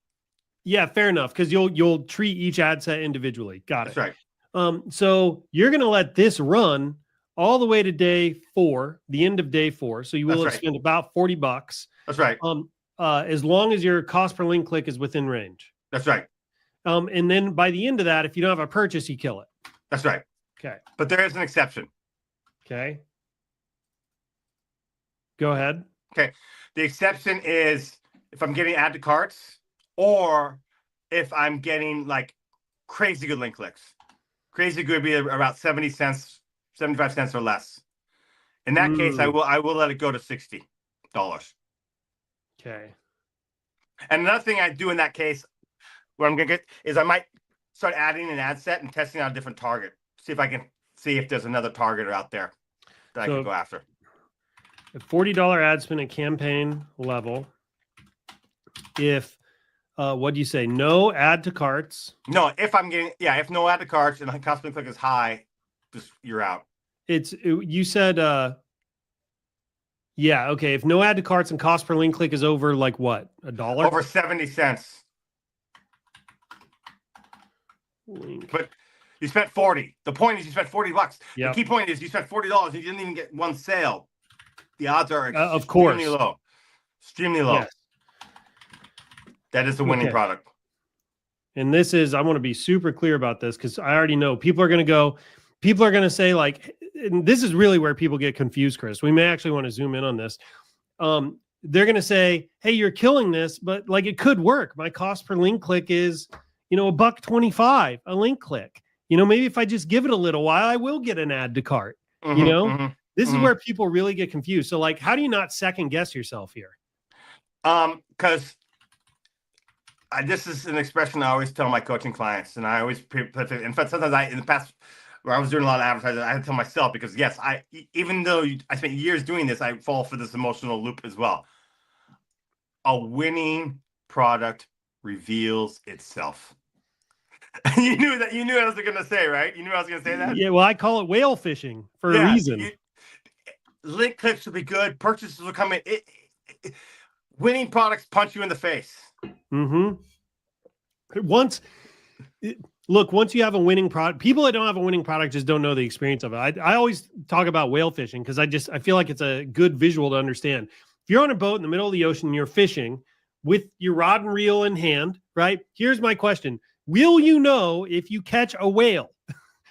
Yeah, fair enough. Because you'll treat each ad set individually. Got it. That's right. So you're going to let this run all the way to day 4, the end of day 4. So you will have spent about $40. That's right. As long as your cost per link click is within range. That's right. And then by the end of that, if you don't have a purchase, you kill it. That's right. Okay. But there is an exception. Okay. Go ahead. Okay. The exception is if I'm getting add to carts or if I'm getting like crazy good link clicks. Crazy good would be about 70 cents, 75 cents or less. In that case, I will let it go to $60. Okay. And another thing I do in that case, what I'm going to get is I might start adding an ad set and testing out a different target. See if I can see if there's another targeter out there that I can go after. A $40 ad spend at campaign level. If, what do you say? No add to carts. No, if no add to carts and the cost per click is high, just you're out. You said, yeah, okay. If no add to carts and cost per link click is over like what? $1? Over 70 cents. But you spent 40. The point is you spent $40. Yep. The key point is you spent $40 and you didn't even get one sale. The odds are extremely low. Extremely low. Yes. That is the winning product. And this is, I want to be super clear about this because I already know people are going to say like, and this is really where people get confused, Chris. We may actually want to zoom in on this. They're going to say, hey, you're killing this, but like it could work. My cost per link click is, $1.25 a link click. Maybe if I just give it a little while, I will get an add to cart. This is where people really get confused. So like, how do you not second guess yourself here? Because this is an expression I always tell my coaching clients, and I always put it. In fact, sometimes in the past, where I was doing a lot of advertising, I had to tell myself because yes, even though I spent years doing this, I fall for this emotional loop as well. A winning product reveals itself. You knew what I was going to say, right? You knew I was going to say that? Yeah, well, I call it whale fishing for a reason. Link clicks will be good. Purchases will come in. Winning products punch you in the face. Mm-hmm. Once you have a winning product, people that don't have a winning product just don't know the experience of it. I always talk about whale fishing because I feel like it's a good visual to understand. If you're on a boat in the middle of the ocean and you're fishing with your rod and reel in hand, right? Here's my question. Will you know if you catch a whale?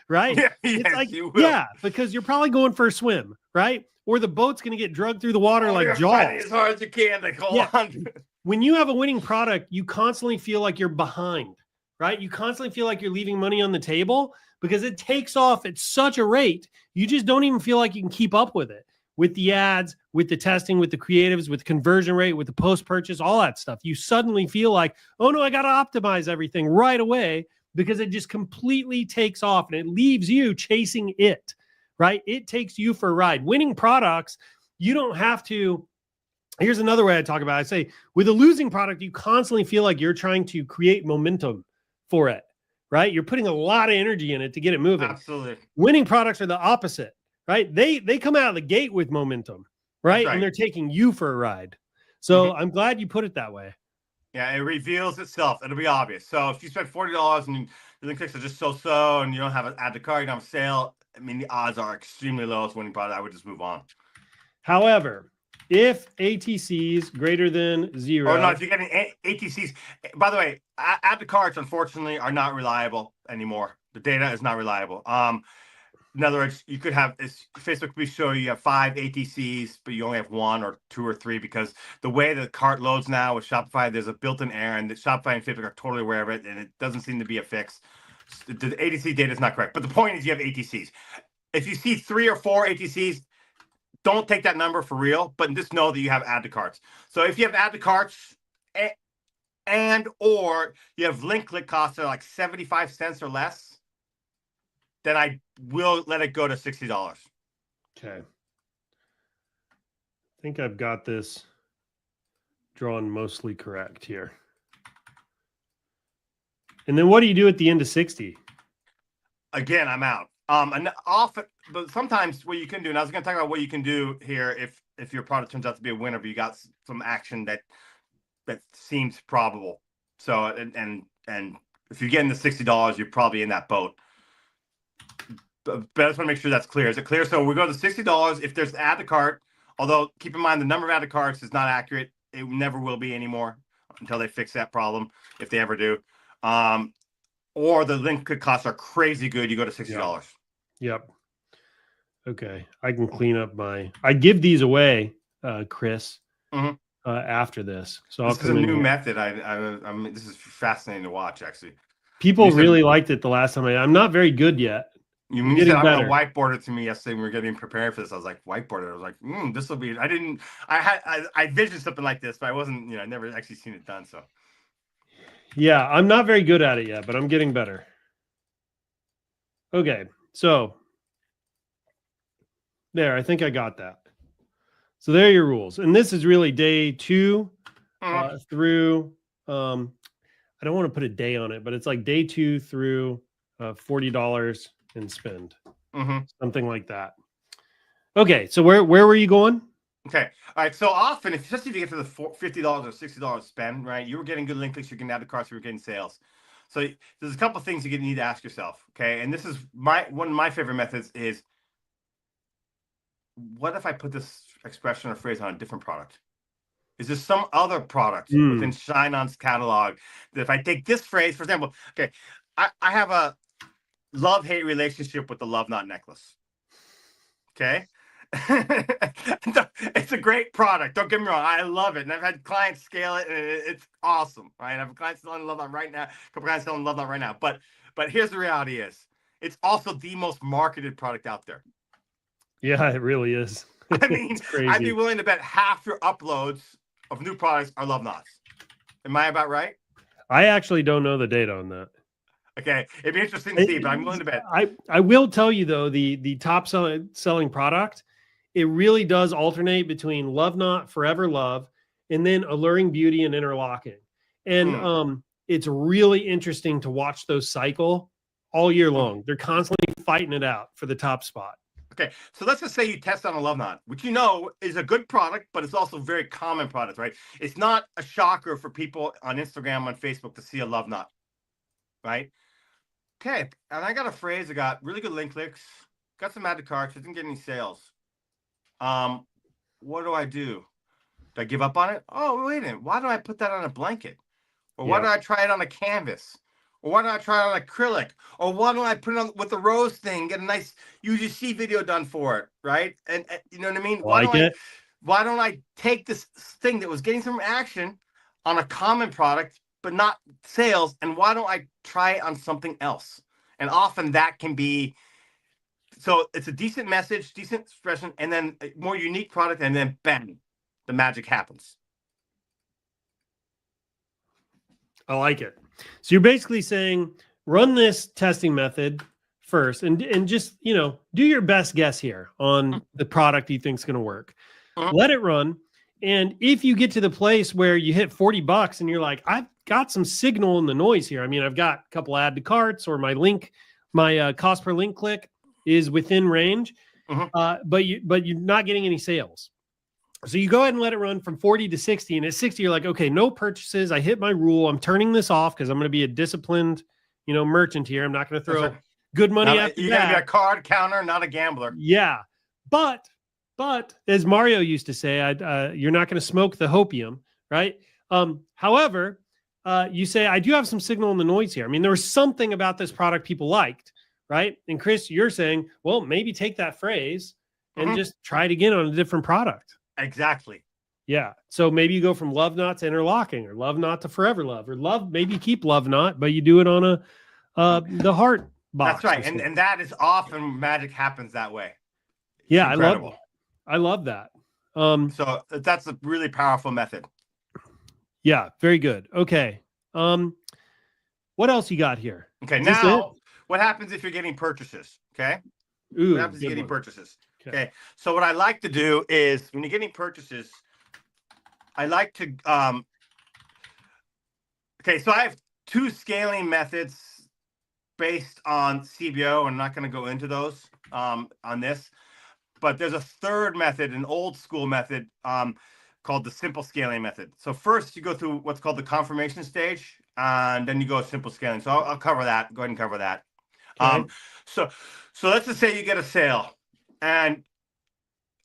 Right? Yeah, it's like, yeah, because you're probably going for a swim, right? Or the boat's going to get drugged through the water like Jaws. As hard as you can to hold on. When you have a winning product, you constantly feel like you're behind, right? You constantly feel like you're leaving money on the table because it takes off at such a rate. You just don't even feel like you can keep up with it. With the ads, with the testing, with the creatives, with conversion rate, with the post-purchase, all that stuff. You suddenly feel like, oh no, I got to optimize everything right away because it just completely takes off and it leaves you chasing it, right? It takes you for a ride. Winning products, you don't have to. Here's another way I talk about it. I say with a losing product, you constantly feel like you're trying to create momentum for it, right? You're putting a lot of energy in it to get it moving. Absolutely. Winning products are the opposite. Right? They come out of the gate with momentum, right? And they're taking you for a ride. So I'm glad you put it that way. Yeah, it reveals itself. It'll be obvious. So if you spend $40 and the link clicks are just so, and you don't have an add to cart, you don't have a sale, I mean, the odds are extremely low as winning product. I would just move on. However, if ATCs greater than 0. Or no, if you're getting ATCs, by the way, add to carts, unfortunately, are not reliable anymore. The data is not reliable. In other words, you could have Facebook will show you have 5 ATCs, but you only have 1 or 2 or 3 because the way the cart loads now with Shopify, there's a built-in error, and Shopify and Facebook are totally aware of it, and it doesn't seem to be a fix. The ATC data is not correct. But the point is you have ATCs. If you see 3 or 4 ATCs, don't take that number for real, but just know that you have add to carts. So if you have add to carts or you have link click costs that are like 75 cents or less, then I will let it go to $60. Okay. I think I've got this drawn mostly correct here. And then what do you do at the end of 60? Again, I'm out. And often, but sometimes what you can do, and I was going to talk about what you can do here if your product turns out to be a winner, but you got some action that seems probable. So and if you're getting the $60, you're probably in that boat. But I just want to make sure that's clear. Is it clear? So we go to $60 if there's add to cart. Although keep in mind the number of add to carts is not accurate. It never will be anymore until they fix that problem, if they ever do. Or the link click costs are crazy good. You go to $60. Yep. Okay. I can clean up I give these away, Chris, after this. So this is a new method. This is fascinating to watch, actually. People really liked it the last time. I'm not very good yet. You said I'm going to whiteboard it to me yesterday when we were getting prepared for this. I was like, whiteboard it. I was like, this will be. I visioned something like this, but I wasn't. I never actually seen it done. So. Yeah, I'm not very good at it yet, but I'm getting better. Okay, so there, I think I got that. So there are your rules. And this is really day 2 through, I don't want to put a day on it, but it's like day 2 through $40 and spend. Something like that. Okay, so where were you going? Okay. All right. So often, especially if you get to the $50 or $60 spend, right, you were getting good link clicks, you're getting add to carts, you're getting sales. So there's a couple of things you need to ask yourself. Okay. And this is one of my favorite methods is, what if I put this expression or phrase on a different product? Is there some other product within Shine-On's catalog that if I take this phrase, for example, okay, I have a love-hate relationship with the Love Knot necklace. Okay. It's a great product. Don't get me wrong. I love it. And I've had clients scale it, and it's awesome. Right. I have a client selling Love Knot right now. A couple clients selling Love Knot right now. But here's the reality is it's also the most marketed product out there. Yeah, it really is. I mean, I'd be willing to bet half your uploads of new products are Love Knots. Am I about right? I actually don't know the data on that. Okay, it'd be interesting to see, but I'm willing to bet. I will tell you though, the top selling product, it really does alternate between Love Knot, Forever Love, and then Alluring Beauty and Interlocking. And it's really interesting to watch those cycle all year long. They're constantly fighting it out for the top spot. Okay, so let's just say you test on a Love Knot, which is a good product, but it's also a very common product, right? It's not a shocker for people on Instagram, on Facebook to see a Love Knot, right? Okay, and I got a phrase. I got really good link clicks, got some add to carts, didn't get any sales. What do? Do I give up on it? Oh, wait a minute. Why don't I put that on a blanket? Or why don't I try it on a canvas? Or why don't I try it on acrylic? Or why don't I put it on with the rose thing, get a nice UGC video done for it, right? And you know what I mean? Why don't I take this thing that was getting some action on a common product, but not sales, and why don't I try it on something else? And often that can be, so it's a decent message, decent expression, and then a more unique product, and then bang, the magic happens. I like it. So you're basically saying run this testing method first and just, do your best guess here on the product you think is going to work. Let it run. And if you get to the place where you hit $40 and you're like, I've got some signal in the noise here. I mean, I've got a couple add to carts, or my cost per link click is within range, but you're not getting any sales. So you go ahead and let it run from 40 to 60. And at 60, you're like, okay, no purchases. I hit my rule. I'm turning this off because I'm going to be a disciplined, merchant here. I'm not going to throw good money after you're that. going to be a card counter, not a gambler. Yeah. But as Mario used to say, you're not going to smoke the hopium, right? However, you say, I do have some signal in the noise here. I mean, there was something about this product people liked, right? And Chris, you're saying, well, maybe take that phrase and just try it again on a different product. Exactly. Yeah. So maybe you go from love not to interlocking, or love not to forever love, or love, maybe you keep love not, but you do it on the heart box. That's right. And that is often magic happens that way. It's yeah. incredible. I love that. So that's a really powerful method. Yeah. Very good. Okay. What else you got here? Okay. Now, what happens if you're getting purchases? Okay. Ooh, what happens if you're getting purchases? Okay. So what I like to do is when you're getting purchases, I like to, okay. So I have 2 scaling methods based on CBO. I'm not going to go into those on this, but there's a third method, an old school method called the simple scaling method. So first you go through what's called the confirmation stage, and then you go simple scaling. So I'll cover that. Go ahead and cover that. Okay. So let's just say you get a sale and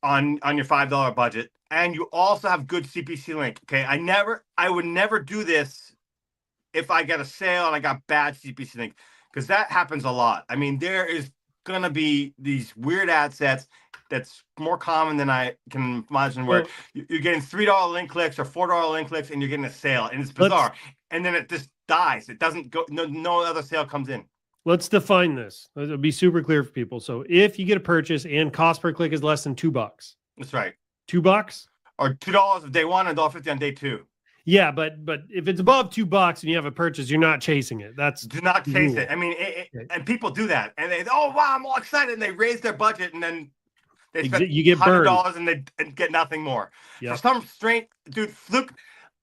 on your $5 budget, and you also have good CPC link. Okay. I would never do this if I get a sale and I got bad CPC link, because that happens a lot. I mean, there is going to be these weird ad sets that's more common than I can imagine, where you're getting $3 link clicks or $4 link clicks and you're getting a sale, and it's bizarre. And then it just dies. It doesn't go, no other sale comes in. Let's define this. It'll be super clear for people. So if you get a purchase and cost per click is less than $2. That's right. $2? Or $2 on day 1 and $1.50 on day 2. Yeah, but if it's above $2 and you have a purchase, you're not chasing it. Do not chase it. I mean, and people do that, and they, oh wow, I'm all excited, and they raise their budget, and then they spend you get $100 and they get nothing more. Yep. For some strange dude, fluke.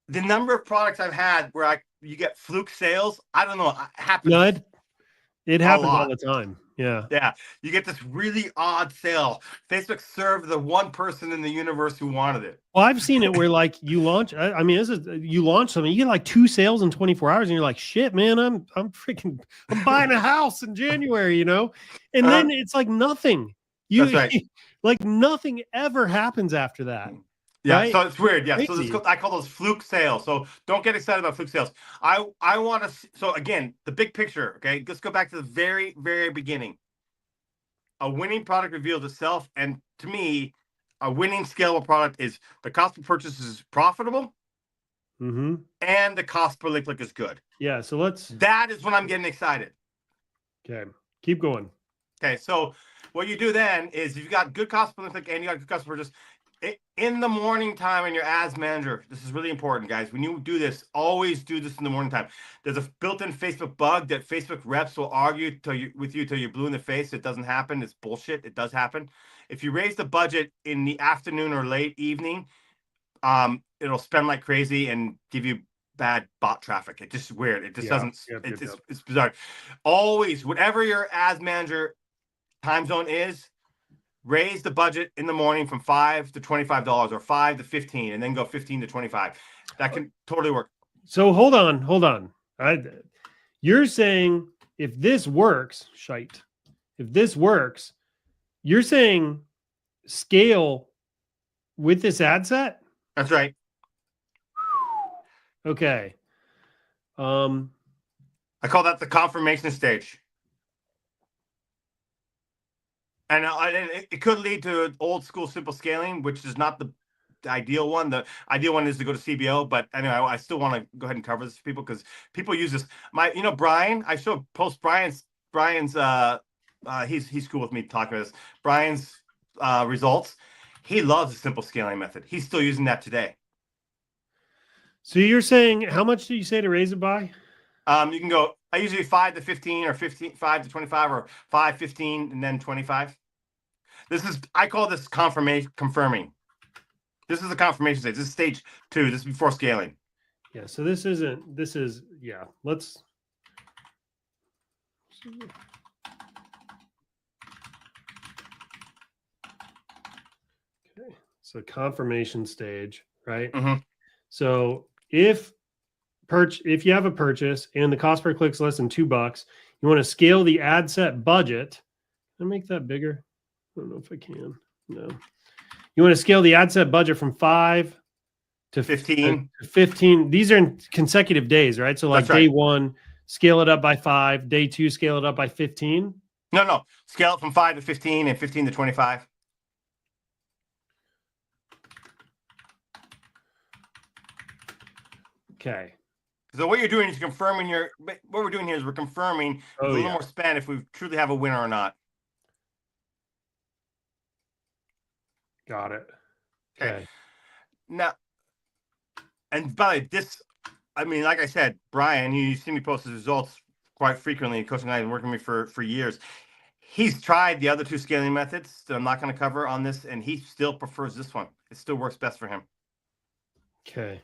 The number of products I've had where you get fluke sales, I don't know, it happens. No, it happens all the time. Yeah. Yeah. You get this really odd sale. Facebook served the one person in the universe who wanted it. Well, I've seen it where like you launch, I mean, you launch something, you get like 2 sales in 24 hours and you're like, shit, man, I'm buying a house in January, and then it's like nothing. That's right. Like nothing ever happens after that. Yeah, right? So it's weird. Yeah, so I call those fluke sales. So don't get excited about fluke sales. I want to. So again, the big picture. Okay, let's go back to the very, very beginning. A winning product reveals itself, and to me, a winning scalable product is the cost per purchase is profitable, and the cost per link click is good. Yeah. So that is when I'm getting excited. Okay, keep going. Okay, so what you do then is if you got good cost per link click and you got good cost per purchase, in the morning time in your ads manager, this is really important, guys. When you do this, always do this in the morning time. There's a built-in Facebook bug that Facebook reps will argue with you till you're blue in the face. It doesn't happen. It's bullshit. It does happen. If you raise the budget in the afternoon or late evening, it'll spend like crazy and give you bad bot traffic. It's just weird. It just doesn't. It's bizarre. Always, whatever your ads manager time zone is, raise the budget in the morning from $5 to $25 or $5 to $15, and then go $15 to $25. That can totally work. So hold on. You're saying if this works, if this works, you're saying scale with this ad set? That's right. Okay. I call that the confirmation stage. And it could lead to old school simple scaling, which is not the ideal one. The ideal one is to go to CBO. But anyway, I still want to go ahead and cover this for people because people use this. Brian, I should post Brian's he's cool with me talking about this. Brian's results. He loves the simple scaling method. He's still using that today. So you're saying, how much do you say to raise it by? You can go, I usually 5 to 15 or 5 to 25 or 5, 15, and then 25. I call this confirming. This is the confirmation stage. This is stage 2. This is before scaling. Yeah. So yeah. Let's. Okay. So confirmation stage, right? Mhm. So if you have a purchase and the cost per click is less than $2, you want to scale the ad set budget. Can I make that bigger? I don't know if I can. No. You want to scale the ad set budget from 5 to 15. 15. These are in consecutive days, right? So like That's right. day 1, scale it up by 5. Day 2, scale it up by 15. No. Scale it from 5 to 15 and 15 to 25. Okay. So what you're doing is confirming what we're doing here is we're confirming with a little more spend if we truly have a winner or not. Got it. Okay. Now, and by the way, I mean, like I said, Brian, you see me post his results quite frequently. Coaching and I have been working with me for years. He's tried the other 2 scaling methods that I'm not going to cover on this, and he still prefers this one. It still works best for him. Okay.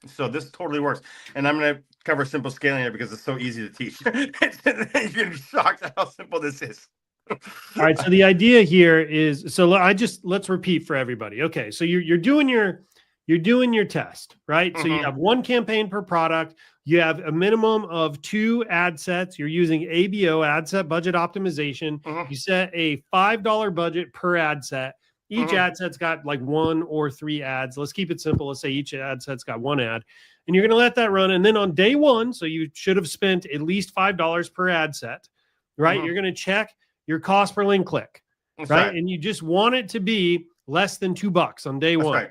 So this totally works. And I'm going to cover simple scaling here because it's so easy to teach. You're going to be shocked at how simple this is. All right. So the idea here is, let's repeat for everybody. Okay. So you're doing your test, right? So you have 1 campaign per product. You have a minimum of 2 ad sets. You're using ABO, ad set budget optimization. You set a $5 budget per ad set. Each ad set's got like 1 or 3 ads. Let's keep it simple. Let's say each ad set's got 1 ad, and you're going to let that run. And then on day 1, so you should have spent at least $5 per ad set, right? You're going to check your cost per link click, right? And you just want it to be less than $2 on day 1.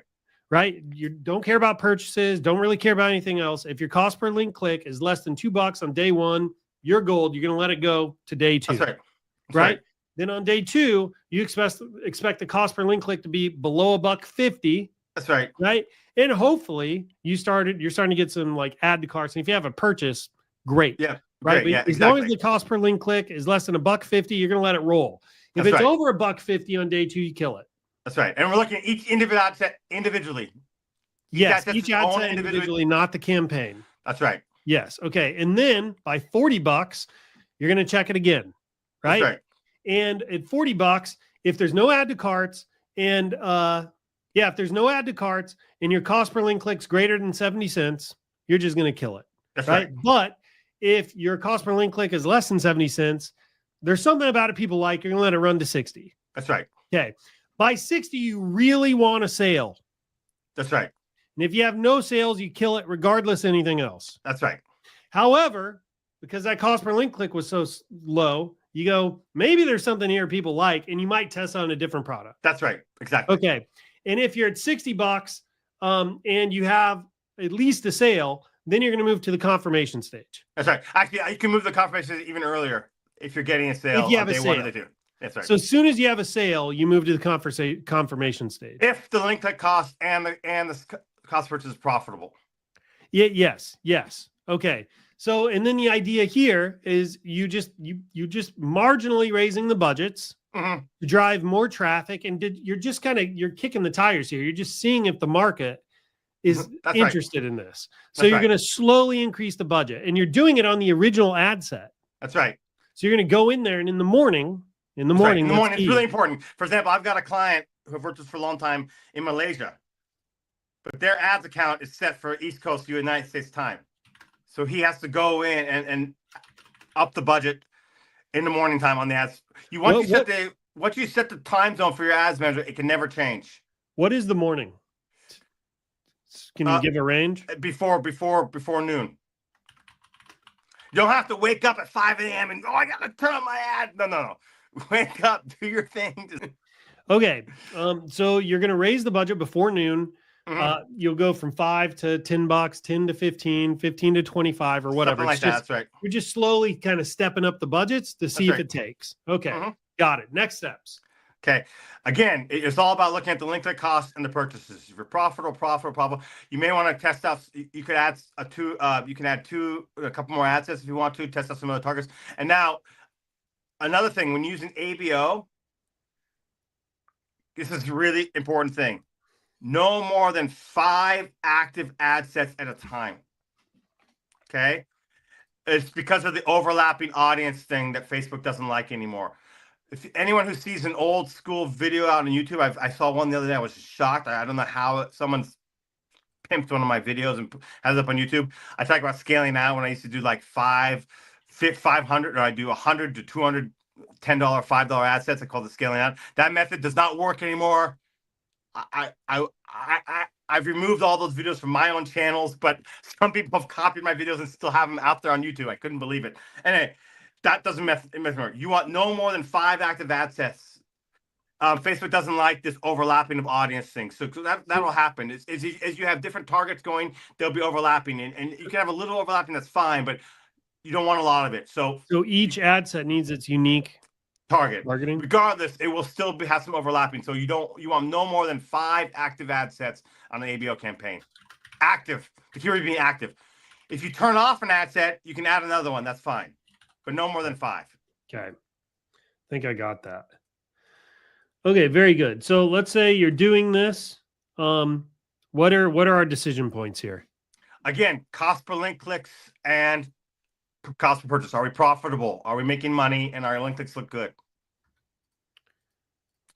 Right? You don't care about purchases, don't really care about anything else. If your cost per link click is less than $2 on day 1, you're gold. You're going to let it go to day 2. That's right? Then on day 2, you expect the cost per link click to be below $1.50. That's right. Right? And hopefully you're starting to get some like add to carts. And if you have a purchase, great. Yeah. Right. Great. Yeah, as long as the cost per link click is less than $1.50, you're going to let it roll. If it's over $1.50 on day 2, you kill it. That's right. And we're looking at each individual ad set individually. Yes, each ad set individually, not the campaign. That's right. Yes. Okay. And then by $40, you're going to check it again. Right. That's right. And at $40, if there's no add to carts and if there's no add to carts and your cost per link click's greater than 70 cents, you're just going to kill it. That's right. But if your cost per link click is less than 70 cents, there's something about it people like, you're going to let it run to 60. That's right. Okay. By 60, you really want a sale. That's right. And if you have no sales, you kill it regardless of anything else. That's right. However, because that cost per link click was so low, you go, maybe there's something here people like, and you might test on a different product. That's right. Exactly. Okay. And if you're at $60 and you have at least a sale, then you're going to move to the confirmation stage. That's right. Actually, you can move the confirmation even earlier if you're getting a sale. If you have a sale. 1 of the 2. That's right. So as soon as you have a sale, you move to the confirmation stage. If the link click cost and the cost purchase is profitable. Yeah. Yes. Okay. So, and then the idea here is you just marginally raising the budgets to drive more traffic, and you're just you're kicking the tires here. You're just seeing if the market is interested in this. So you're going to slowly increase the budget, and you're doing it on the original ad set. That's right. So you're going to go in there, and in the morning, it's really important. For example, I've got a client who I've worked with for a long time in Malaysia, but their ads account is set for East Coast United States time. So he has to go in and up the budget in the morning time on the ads. Once you set the time zone for your ads manager, it can never change. What is the morning? Can you give a range? Before noon. You don't have to wake up at 5 a.m. and I got to turn on my ad. No. Wake up, do your thing. Okay. So you're going to raise the budget before noon. You'll go from $5 to $10, 10 to 15, 15 to 25 or whatever. Something like that. That's right. You're just slowly kind of stepping up the budgets to see if it takes. Okay. Got it. Next steps. Okay. Again, it's all about looking at the link click costs and the purchases. If you're profitable, you may want to test out. You could add a couple more ad sets if you want to test out some other targets. And now, another thing, when using ABO, this is a really important thing. No more than 5 active ad sets at a time. Okay? It's because of the overlapping audience thing that Facebook doesn't like anymore. if anyone who sees an old school video out on YouTube, I saw one the other day. I was shocked. I don't know how someone's pimped one of my videos and has it up on YouTube. I talk about scaling out when I used to do like 500, or I do 100 to 200 $10, $5 ad sets. I call it scaling out. That method does not work anymore. I've removed all those videos from my own channels, but some people have copied my videos and still have them out there on YouTube. I couldn't believe it. Anyway, that doesn't work. You want no more than 5 active ad sets. Facebook doesn't like this overlapping of audience things. So that'll happen. As you have different targets going, they'll be overlapping. And you can have a little overlapping, that's fine, but you don't want a lot of it. So each ad set needs its unique targeting. Regardless, it will still have some overlapping. So you want no more than 5 active ad sets on an ABO campaign. Active. The keyword being active. If you turn off an ad set, you can add another one. That's fine. But no more than 5. Okay. I think I got that. Okay, very good. So let's say you're doing this. What are our decision points here? Again, cost per link clicks and cost per purchase. Are we profitable? Are we making money? And our link clicks look good?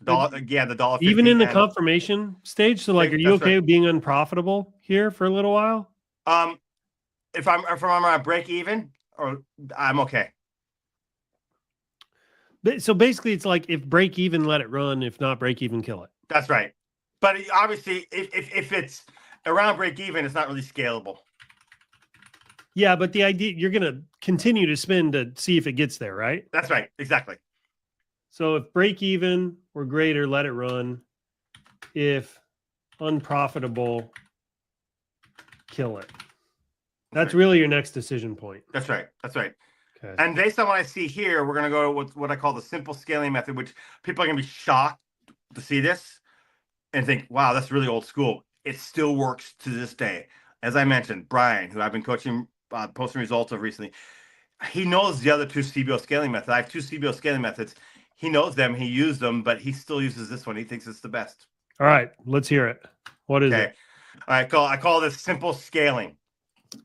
The $1.50. Even in the confirmation stage. So, like, are you okay with being unprofitable here for a little while? If I'm at break even, or I'm okay. So basically, it's like if break even, let it run. If not break even, kill it. That's right. But obviously, if it's around break even, it's not really scalable. Yeah, but the idea, you're going to continue to spend to see if it gets there, right? That's right. Exactly. So if break even or greater, let it run. If unprofitable, kill it. That's right. Really your next decision point. That's right. That's right. Okay. And based on what I see here, we're going to go with what I call the simple scaling method, which people are going to be shocked to see this and think, wow, that's really old school. It still works to this day. As I mentioned, Brian, who I've been coaching, posting results of recently, he knows the other 2 CBO scaling methods. I have 2 CBO scaling methods. He knows them. He used them, but he still uses this one. He thinks it's the best. All right, let's hear it. What is it? I call this simple scaling.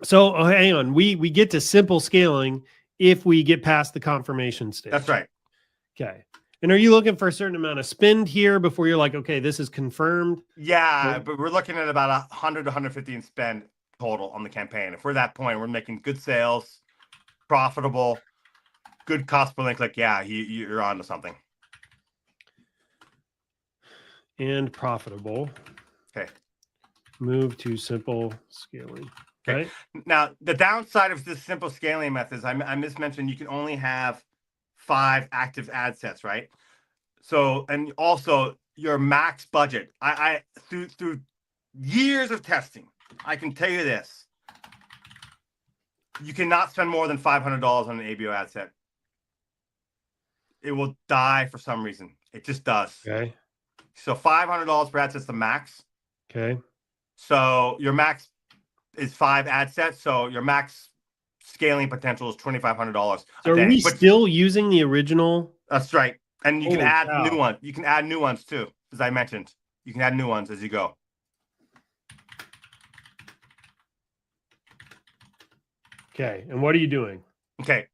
So hang on. We get to simple scaling if we get past the confirmation stage. That's right. Okay. And are you looking for a certain amount of spend here before you're like, okay, this is confirmed? Yeah, but we're looking at about 100 to 150 in spend total on the campaign. If we're at that point, we're making good sales, profitable, good cost per link. Like, yeah, you're on to something. And profitable. Okay. Move to simple scaling. Okay. Right? Now, the downside of this simple scaling method is I mismentioned you can only have 5 active ad sets, right? So, and also your max budget. I through years of testing, I can tell you this. You cannot spend more than $500 on an ABO ad set. It will die for some reason. It just does. Okay. So $500 per ad set's the max. Okay. So your max is 5 ad sets. So your max scaling potential is $2,500. So are we still using the original? That's right. And you can add new ones. You can add new ones too, as I mentioned. You can add new ones as you go. Okay. And what are you doing? Okay.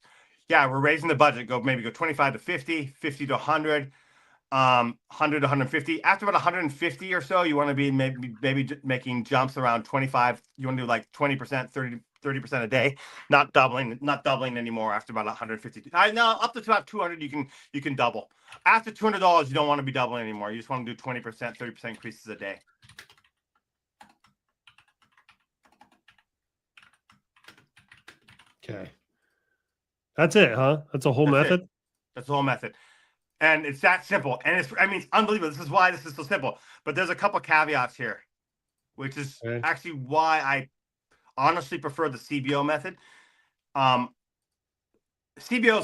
Yeah, we're raising the budget. Maybe go 25 to 50, 50 to 100, 100 to 150. After about 150 or so, you want to be maybe making jumps around 25. You want to do like 20%, 30% a day, not doubling anymore after about 150. No, up to about 200, you can double. After $200, you don't want to be doubling anymore. You just want to do 20%, 30% increases a day. Okay. That's it, huh? That's a whole method? That's the whole method. And it's that simple. And it's unbelievable. This is why this is so simple. But there's a couple caveats here, which is actually why I honestly prefer the CBO method. CBOs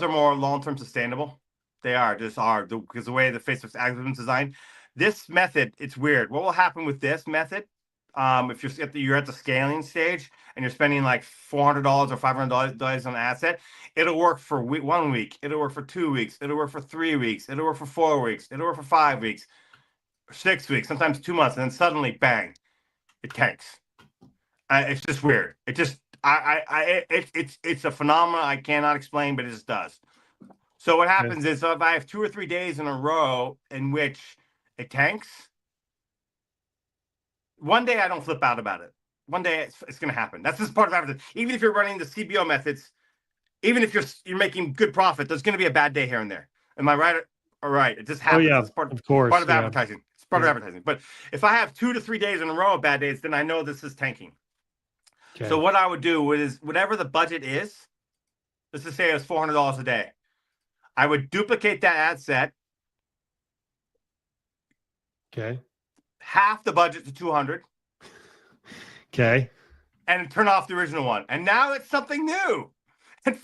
are more long-term sustainable. They because the way the Facebook's algorithm is designed. This method, it's weird. What will happen with this method? If you're at the scaling stage and you're spending like $400 or $500 on an asset, it'll work for 1 week. It'll work for 2 weeks. It'll work for 3 weeks. It'll work for 4 weeks. It'll work for 5 weeks, 6 weeks, sometimes 2 months, and then suddenly, bang, it tanks. It's just weird. It just it's a phenomenon I cannot explain, but it just does. So what happens is, so if I have 2 or 3 days in a row in which it tanks, one day I don't flip out about it. One day it's going to happen. That's just part of advertising. Even if you're running the CBO methods, even if you're making good profit, there's going to be a bad day here and there. Am I right? All right. It just happens. yeah, It's part of course. Part of advertising. It's part of advertising. But if I have 2 to 3 days in a row of bad days, then I know this is tanking. Okay. So what I would do is whatever the budget is, let's just say it was $400 a day. I would duplicate that ad set. Okay. Half the budget to 200. Okay. And turn off the original one. And now it's something new. And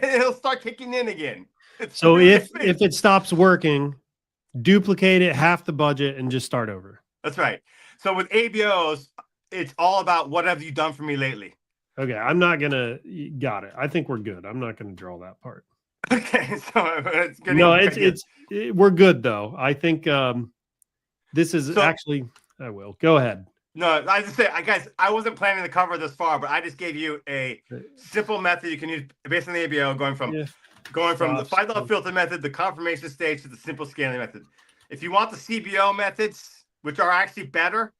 it'll start kicking in again. So if it stops working, duplicate it, half the budget, and just start over. That's right. So with ABOs, it's all about what have you done for me lately. Okay, I'm not gonna. Got it. I think we're good. I'm not gonna draw that part. Okay, so it's good. No, we're good though. I think this is actually. I will go ahead. No, I just say, guys, I wasn't planning to cover this far, but I just gave you a simple method you can use based on the ABO, going from the $5 filter method, the confirmation stage, to the simple scaling method. If you want the CBO methods, which are actually better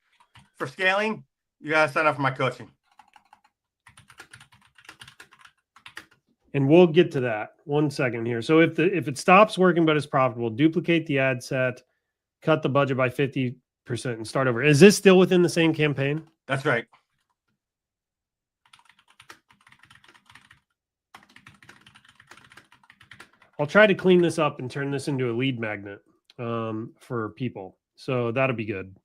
for scaling, you gotta sign up for my coaching. And we'll get to that. 1 second here. So if it stops working but it's profitable, duplicate the ad set, cut the budget by 50%, and start over. Is this still within the same campaign? That's right. I'll try to clean this up and turn this into a lead magnet for people. So that'll be good.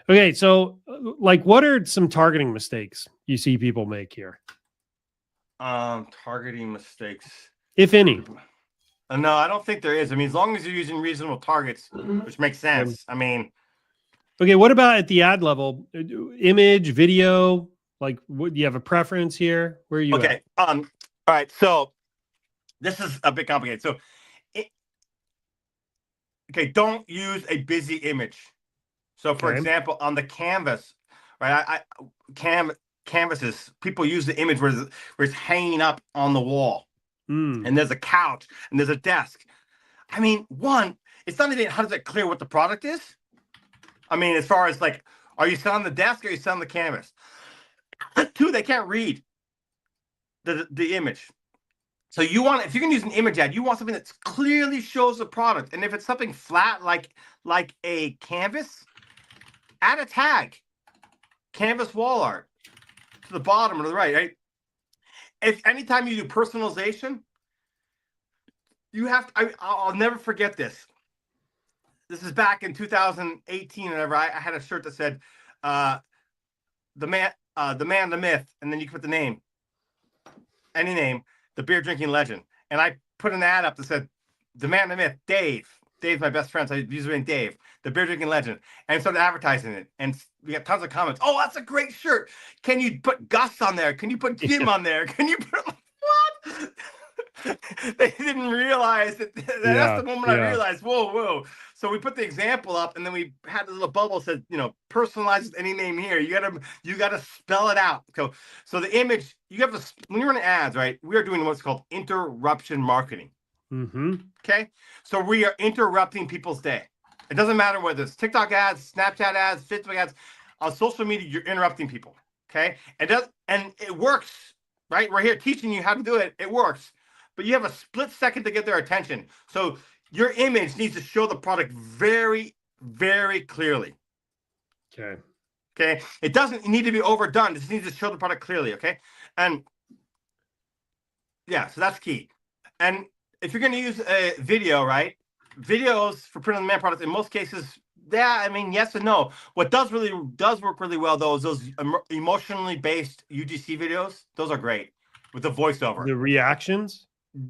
Okay, so like, what are some targeting mistakes you see people make here? Targeting mistakes, if any. No, I don't think there is. I mean, as long as you're using reasonable targets, which makes sense. I mean, okay, what about at the ad level? Image, video, like, what do you have a preference here? Where are you at? All right, so this is a bit complicated. So don't use a busy image. So for example, on the canvas, right? Canvases, people use the image where it's hanging up on the wall, and there's a couch and there's a desk. I mean, one, it's not even 100% clear what the product is. I mean, as far as like, are you selling the desk or are you selling the canvas? Two, they can't read the image. So if you're going to use an image ad, you want something that clearly shows the product. And if it's something flat like a canvas, add a tag, canvas wall art, to the bottom or to the right? If anytime you do personalization, you have to, I'll never forget this. This is back in 2018. Whenever I had a shirt that said, the man, the myth, and then you can put the name, any name, the beer drinking legend. And I put an ad up that said, the man, the myth, Dave. Dave's my best friend, so I use the name Dave, the beer drinking legend, and started advertising it. And we got tons of comments. Oh, that's a great shirt. Can you put Gus on there? Can you put Jim on there? Can you put what? They didn't realize that. That's the moment I realized. Whoa. So we put the example up, and then we had a little bubble that said, personalize any name here. You gotta spell it out. So the image, you have to, when you're running ads, right? We are doing what's called interruption marketing. Okay, so we are interrupting people's day. It doesn't matter whether it's TikTok ads, Snapchat ads, Facebook ads. On social media, you're interrupting people. Okay, and it works, right? We're here teaching you how to do it. It works, but you have a split second to get their attention. So your image needs to show the product very, very clearly. Okay, it doesn't need to be overdone. It just needs to show the product clearly. Okay, and so that's key. And if you're going to use a video, right? Videos for print on demand products, in most cases, I mean, yes and no. What does work really well, though, is those emotionally based UGC videos. Those are great with the voiceover. The reactions?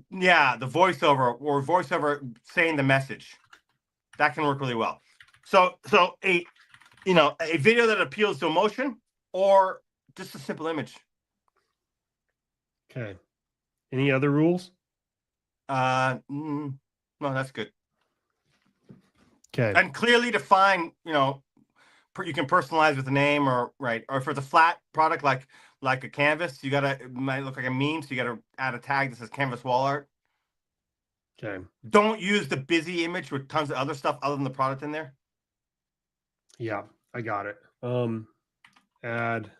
Yeah, the voiceover, or voiceover saying the message. That can work really well. So a video that appeals to emotion, or just a simple image. Okay. Any other rules? No, that's good. Okay. And clearly define, you can personalize with a name, or for the flat product like a canvas, it might look like a meme, so you gotta add a tag that says canvas wall art. Okay. Don't use the busy image with tons of other stuff other than the product in there. Yeah, I got it. Add.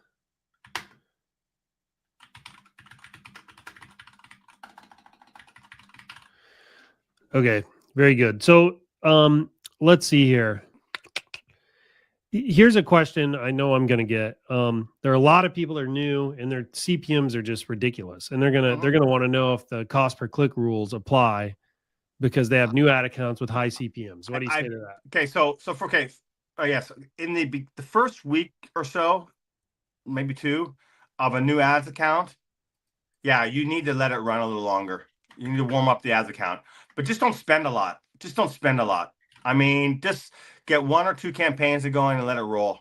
Okay, very good. So let's see here. Here's a question I know I'm going to get. There are a lot of people that are new and their CPMs are just ridiculous. And they're going to want to know if the cost per click rules apply because they have new ad accounts with high CPMs. What do you say to that? Okay, yes, in the first week or so, maybe 2 of a new ads account, yeah, you need to let it run a little longer. You need to warm up the ads account, but just don't spend a lot. Just don't spend a lot. I mean, just get 1 or 2 campaigns going and let it roll.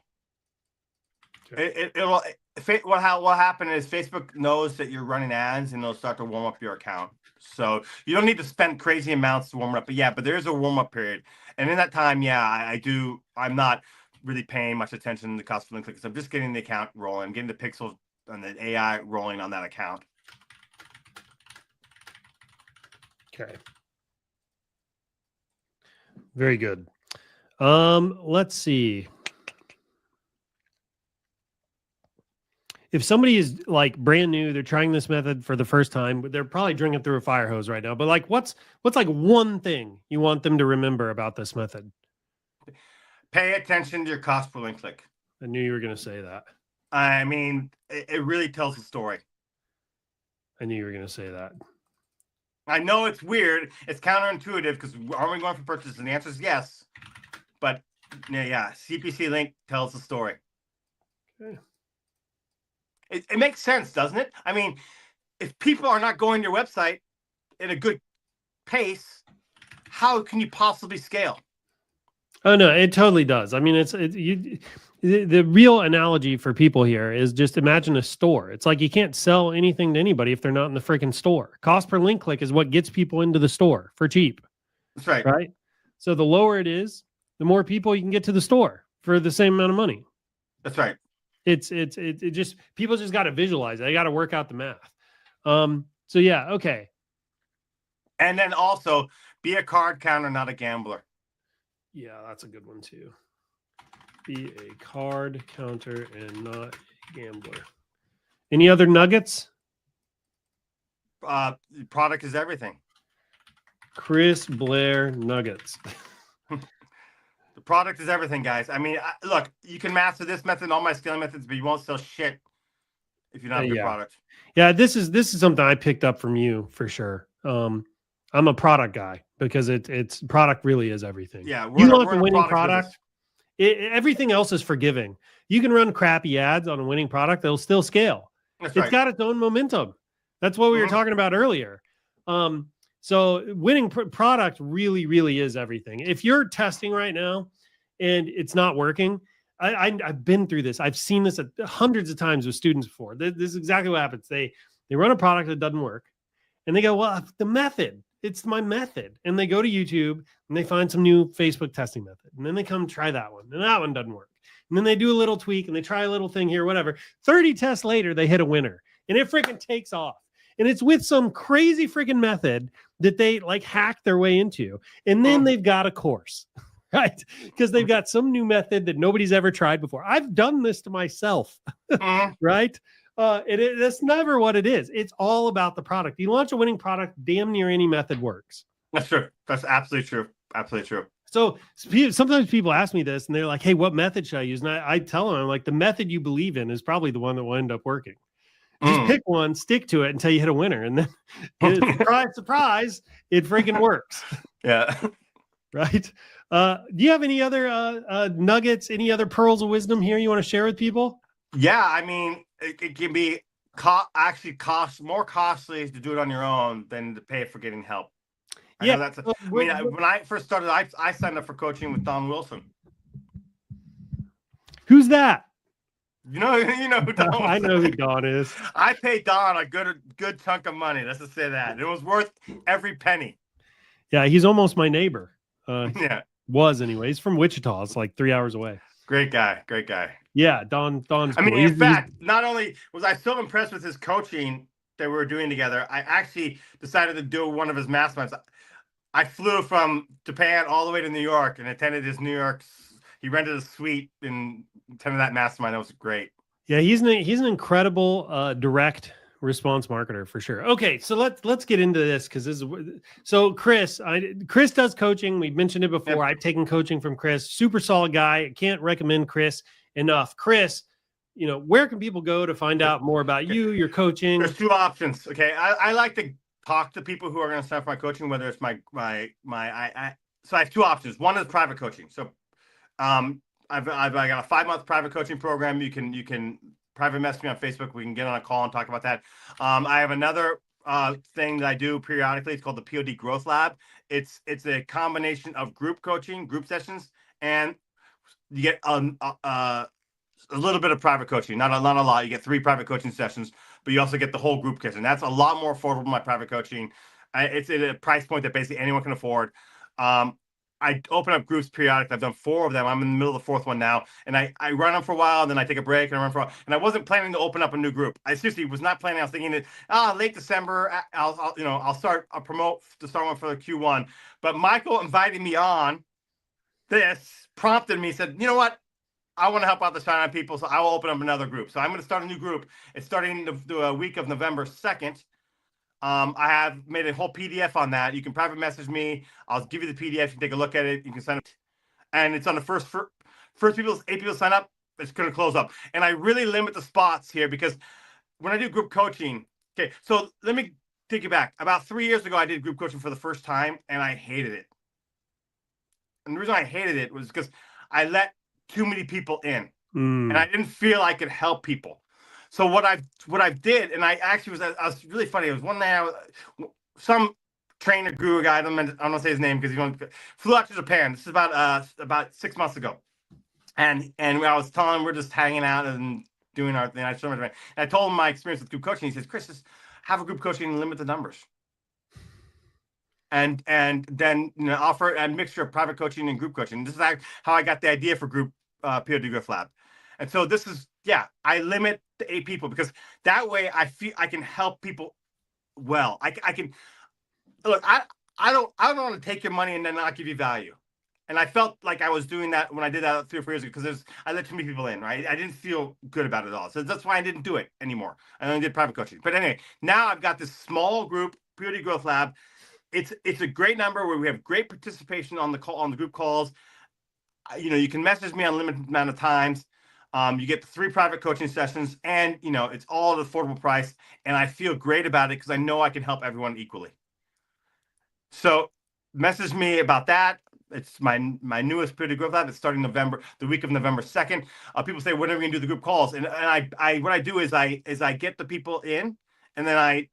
Okay. What happen is Facebook knows that you're running ads and they'll start to warm up your account. So you don't need to spend crazy amounts to warm it up. But there is a warm up period. And in that time, I'm not really paying much attention to the cost per link clicks. I'm just getting the account rolling, getting the pixels and the AI rolling on that account. Okay. Very good. Let's see. If somebody is like brand new, they're trying this method for the first time, but they're probably drinking through a fire hose right now. But like, what's like one thing you want them to remember about this method? Pay attention to your cost per link click. I knew you were going to say that. I mean, it really tells a story. I knew you were going to say that. I know it's weird. It's counterintuitive because are we going for purchase? And the answer is yes. But yeah, CPC link tells the story. Okay. It makes sense, doesn't it? I mean, if people are not going to your website at a good pace, how can you possibly scale? Oh no, it totally does. I mean, the real analogy for people here is just imagine a store. It's like you can't sell anything to anybody if they're not in the freaking store. Cost per link click is what gets people into the store for cheap. That's right. Right. So the lower it is, the more people you can get to the store for the same amount of money. That's right. It just people just got to visualize it. They got to work out the math. So yeah, okay. And then also be a card counter, not a gambler. Yeah, that's a good one too. Be a card counter and not a gambler. Any other nuggets? Product is everything. Chris Blair nuggets. The product is everything, guys. I mean, look, you can master this method and all my scaling methods, but you won't sell shit if you don't have your product. Yeah, this is something I picked up from you for sure. I'm a product guy because it's product really is everything. Yeah, you launch a winning product. Everything else is forgiving. You can run crappy ads on a winning product; they'll still scale. It's got its own momentum. That's what we were talking about earlier. So winning product really, really is everything. If you're testing right now and it's not working, I've been through this. I've seen this hundreds of times with students before. This is exactly what happens. They run a product that doesn't work and they go, well, the method, it's my method. And they go to YouTube and they find some new Facebook testing method. And then they come try that one and that one doesn't work. And then they do a little tweak and they try a little thing here, whatever. 30 tests later, they hit a winner and it freaking takes off. And it's with some crazy freaking method that they like hack their way into. And then they've got a course, right? Because they've got some new method that nobody's ever tried before. I've done this to myself, right? That's never what it is. It's all about the product. You launch a winning product, damn near any method works. That's true. That's absolutely true. Absolutely true. So sometimes people ask me this and they're like, hey, what method should I use? And I tell them, I'm like, the method you believe in is probably the one that will end up working. Just pick one, stick to it until you hit a winner. And then surprise, surprise, it freaking works. Yeah. Right. Do you have any other nuggets, any other pearls of wisdom here you want to share with people? Yeah. I mean, it can be more costly to do it on your own than to pay for getting help. When I first started, I signed up for coaching with Don Wilson. Who's that? You know who Don was. I know who Don is. I paid Don a good chunk of money. Let's just say that. It was worth every penny. Yeah, he's almost my neighbor. Yeah. Was anyway. He's from Wichita. It's like 3 hours away. Great guy. Yeah, Don's cool. I mean, in fact, not only was I so impressed with his coaching that we were doing together, I actually decided to do one of his masterminds. I flew from Japan all the way to New York and attended his New York. He rented a suite and attended that mastermind. That was great. Yeah, he's an incredible direct response marketer for sure. Okay, so let's get into this because this is so Chris. Chris does coaching. We've mentioned it before. Yep. I've taken coaching from Chris. Super solid guy. I can't recommend Chris enough. Chris, where can people go to find out more about you, your coaching? There's two options. Okay, I like to talk to people who are going to sign up for my coaching, whether it's so I have two options. One is private coaching. So I've got a 5-month private coaching program. You can private message me on Facebook. We can get on a call and talk about that. I have another thing that I do periodically. It's called the POD Growth Lab. It's a combination of group coaching, group sessions, and you get a little bit of private coaching. Not a lot. You get 3 private coaching sessions, but you also get the whole group coaching. That's a lot more affordable than my private coaching. It's at a price point that basically anyone can afford. I open up groups periodically. I've done 4 of them. I'm in the middle of the 4th one now. And I run them for a while, and then I take a break and I run for a while. And I wasn't planning to open up a new group. I seriously was not planning. I was thinking that late December, I'll promote to start one for the Q1. But Michael invited me on this, prompted me, said, you know what? I want to help out the Shine On people, so I will open up another group. So I'm going to start a new group. It's starting the week of November 2nd. I have made a whole PDF on that. You can private message me. I'll give you the PDF. You can take a look at it. You can sign up. And it's on the first 8 people sign up. It's going to close up. And I really limit the spots here because when I do group coaching, okay, so let me take you back. About 3 years ago, I did group coaching for the first time, and I hated it. And the reason I hated it was because I let too many people in, and I didn't feel I could help people. So what I did, and I actually I was really funny. It was one day some trainer guru guy. I'm not gonna say his name because he flew out to Japan. This is about 6 months ago, and I was telling him we're just hanging out and doing our thing. And I told him my experience with group coaching. He says, "Chris, just have a group coaching and limit the numbers." And then offer a mixture of private coaching and group coaching. This is how I got the idea for group POD Growth Lab. And so this is I limit to 8 people because that way I feel I can help people well. I can look. I don't want to take your money and then not give you value. And I felt like I was doing that when I did that 3 or 4 years ago because I let too many people in. Right? I didn't feel good about it at all. So that's why I didn't do it anymore. I only did private coaching. But anyway, now I've got this small group POD Growth Lab. It's a great number where we have great participation on the group calls. You can message me on limited amount of times. You get the 3 private coaching sessions, and it's all at an affordable price. And I feel great about it because I know I can help everyone equally. So message me about that. It's my newest POD Growth Lab. It's starting the week of November 2nd. People say, when are we gonna do the group calls? And I what I do is I get the people in, and then I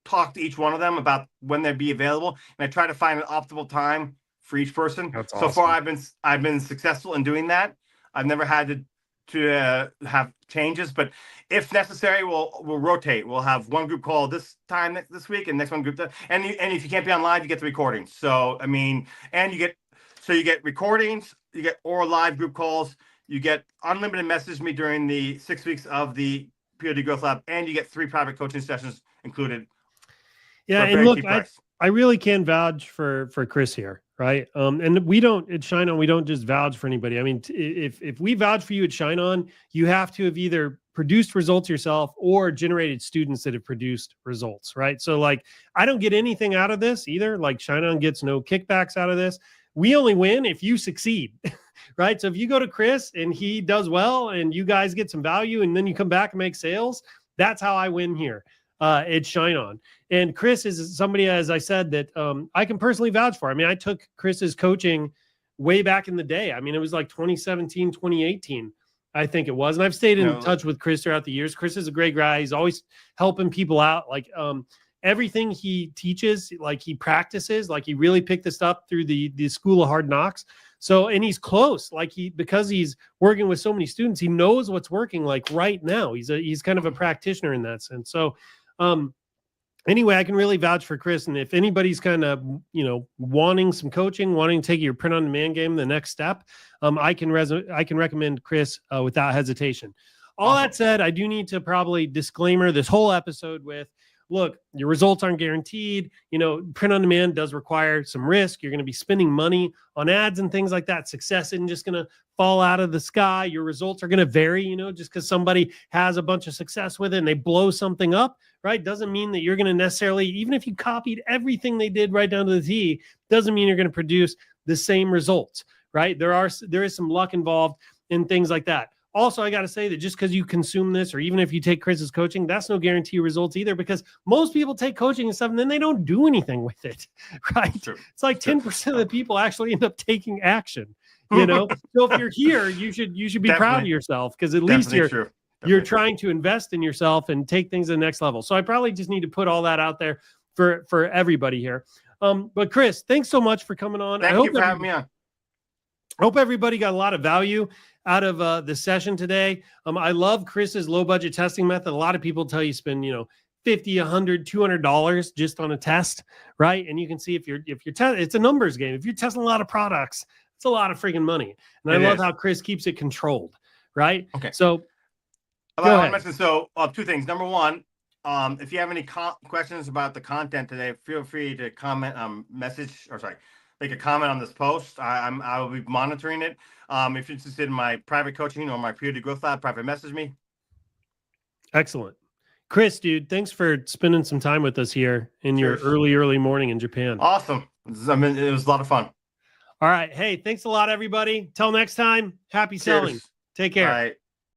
talk to each one of them about when they'd be available, and I try to find an optimal time for each person. That's awesome. So far, I've been successful in doing that. I've never had to have changes, but if necessary, we'll rotate. We'll have one group call this time this week, and next one group. And if you can't be on live, you get the recordings. So and you get recordings, you get oral live group calls, you get unlimited message me during the 6 weeks of the POD Growth Lab, and you get 3 private coaching sessions included. Yeah, and look, I really can vouch for Chris here, right? And we don't at Shine On, we don't just vouch for anybody. I mean, if we vouch for you at Shine On, you have to have either produced results yourself or generated students that have produced results, right? So like, I don't get anything out of this either. Like Shine On gets no kickbacks out of this. We only win if you succeed, right? So if you go to Chris and he does well and you guys get some value and then you come back and make sales, that's how I win here. It's Shine On. And Chris is somebody, as I said, that I can personally vouch for. I mean, I took Chris's coaching way back in the day. I mean, it was like 2017, 2018, I think it was. And I've stayed in touch with Chris throughout the years. Chris is a great guy. He's always helping people out. Like everything he teaches, like he practices, like he really picked this up through the School of Hard Knocks. So, and he's close, like because he's working with so many students, he knows what's working like right now. He's kind of a practitioner in that sense. So, anyway, I can really vouch for Chris. And if anybody's kind of, wanting some coaching, wanting to take your print on demand game, the next step, I can recommend Chris without hesitation. All that said, I do need to probably disclaimer this whole episode with, look, your results aren't guaranteed. You know, print on demand does require some risk. You're going to be spending money on ads and things like that. Success isn't just going to fall out of the sky. Your results are going to vary, you know, just because somebody has a bunch of success with it and they blow something up, right? Doesn't mean that you're going to necessarily, even if you copied everything they did right down to the T, doesn't mean you're going to produce the same results, right? There is some luck involved in things like that. Also, I got to say that just because you consume this, or even if you take Chris's coaching, that's no guarantee results either, because most people take coaching and stuff and then they don't do anything with it, right? It's like 10% of the people actually end up taking action, you know? So if you're here, you should be proud of yourself, because at least you're trying to invest in yourself and take things to the next level. So I probably just need to put all that out there for everybody here. But Chris, thanks so much for coming on. Thank you for having me on. I hope everybody got a lot of value out of the session today. I love Chris's low budget testing method. A lot of people tell you spend, you know, $50, $100, $200 just on a test, right? And you can see if you're it's a numbers game. If you're testing a lot of products, it's a lot of freaking money. And I love how Chris keeps it controlled, right? Okay. So go ahead. So two things. Number one, if you have any questions about the content today, feel free to comment, make a comment on this post. I will be monitoring it. If you're interested in my private coaching or my Purity Growth Lab, private message me. Excellent. Chris, dude, thanks for spending some time with us here in your early morning in Japan. Awesome. It was a lot of fun. All right. Hey, thanks a lot, everybody. Till next time, happy selling. Take care. Bye.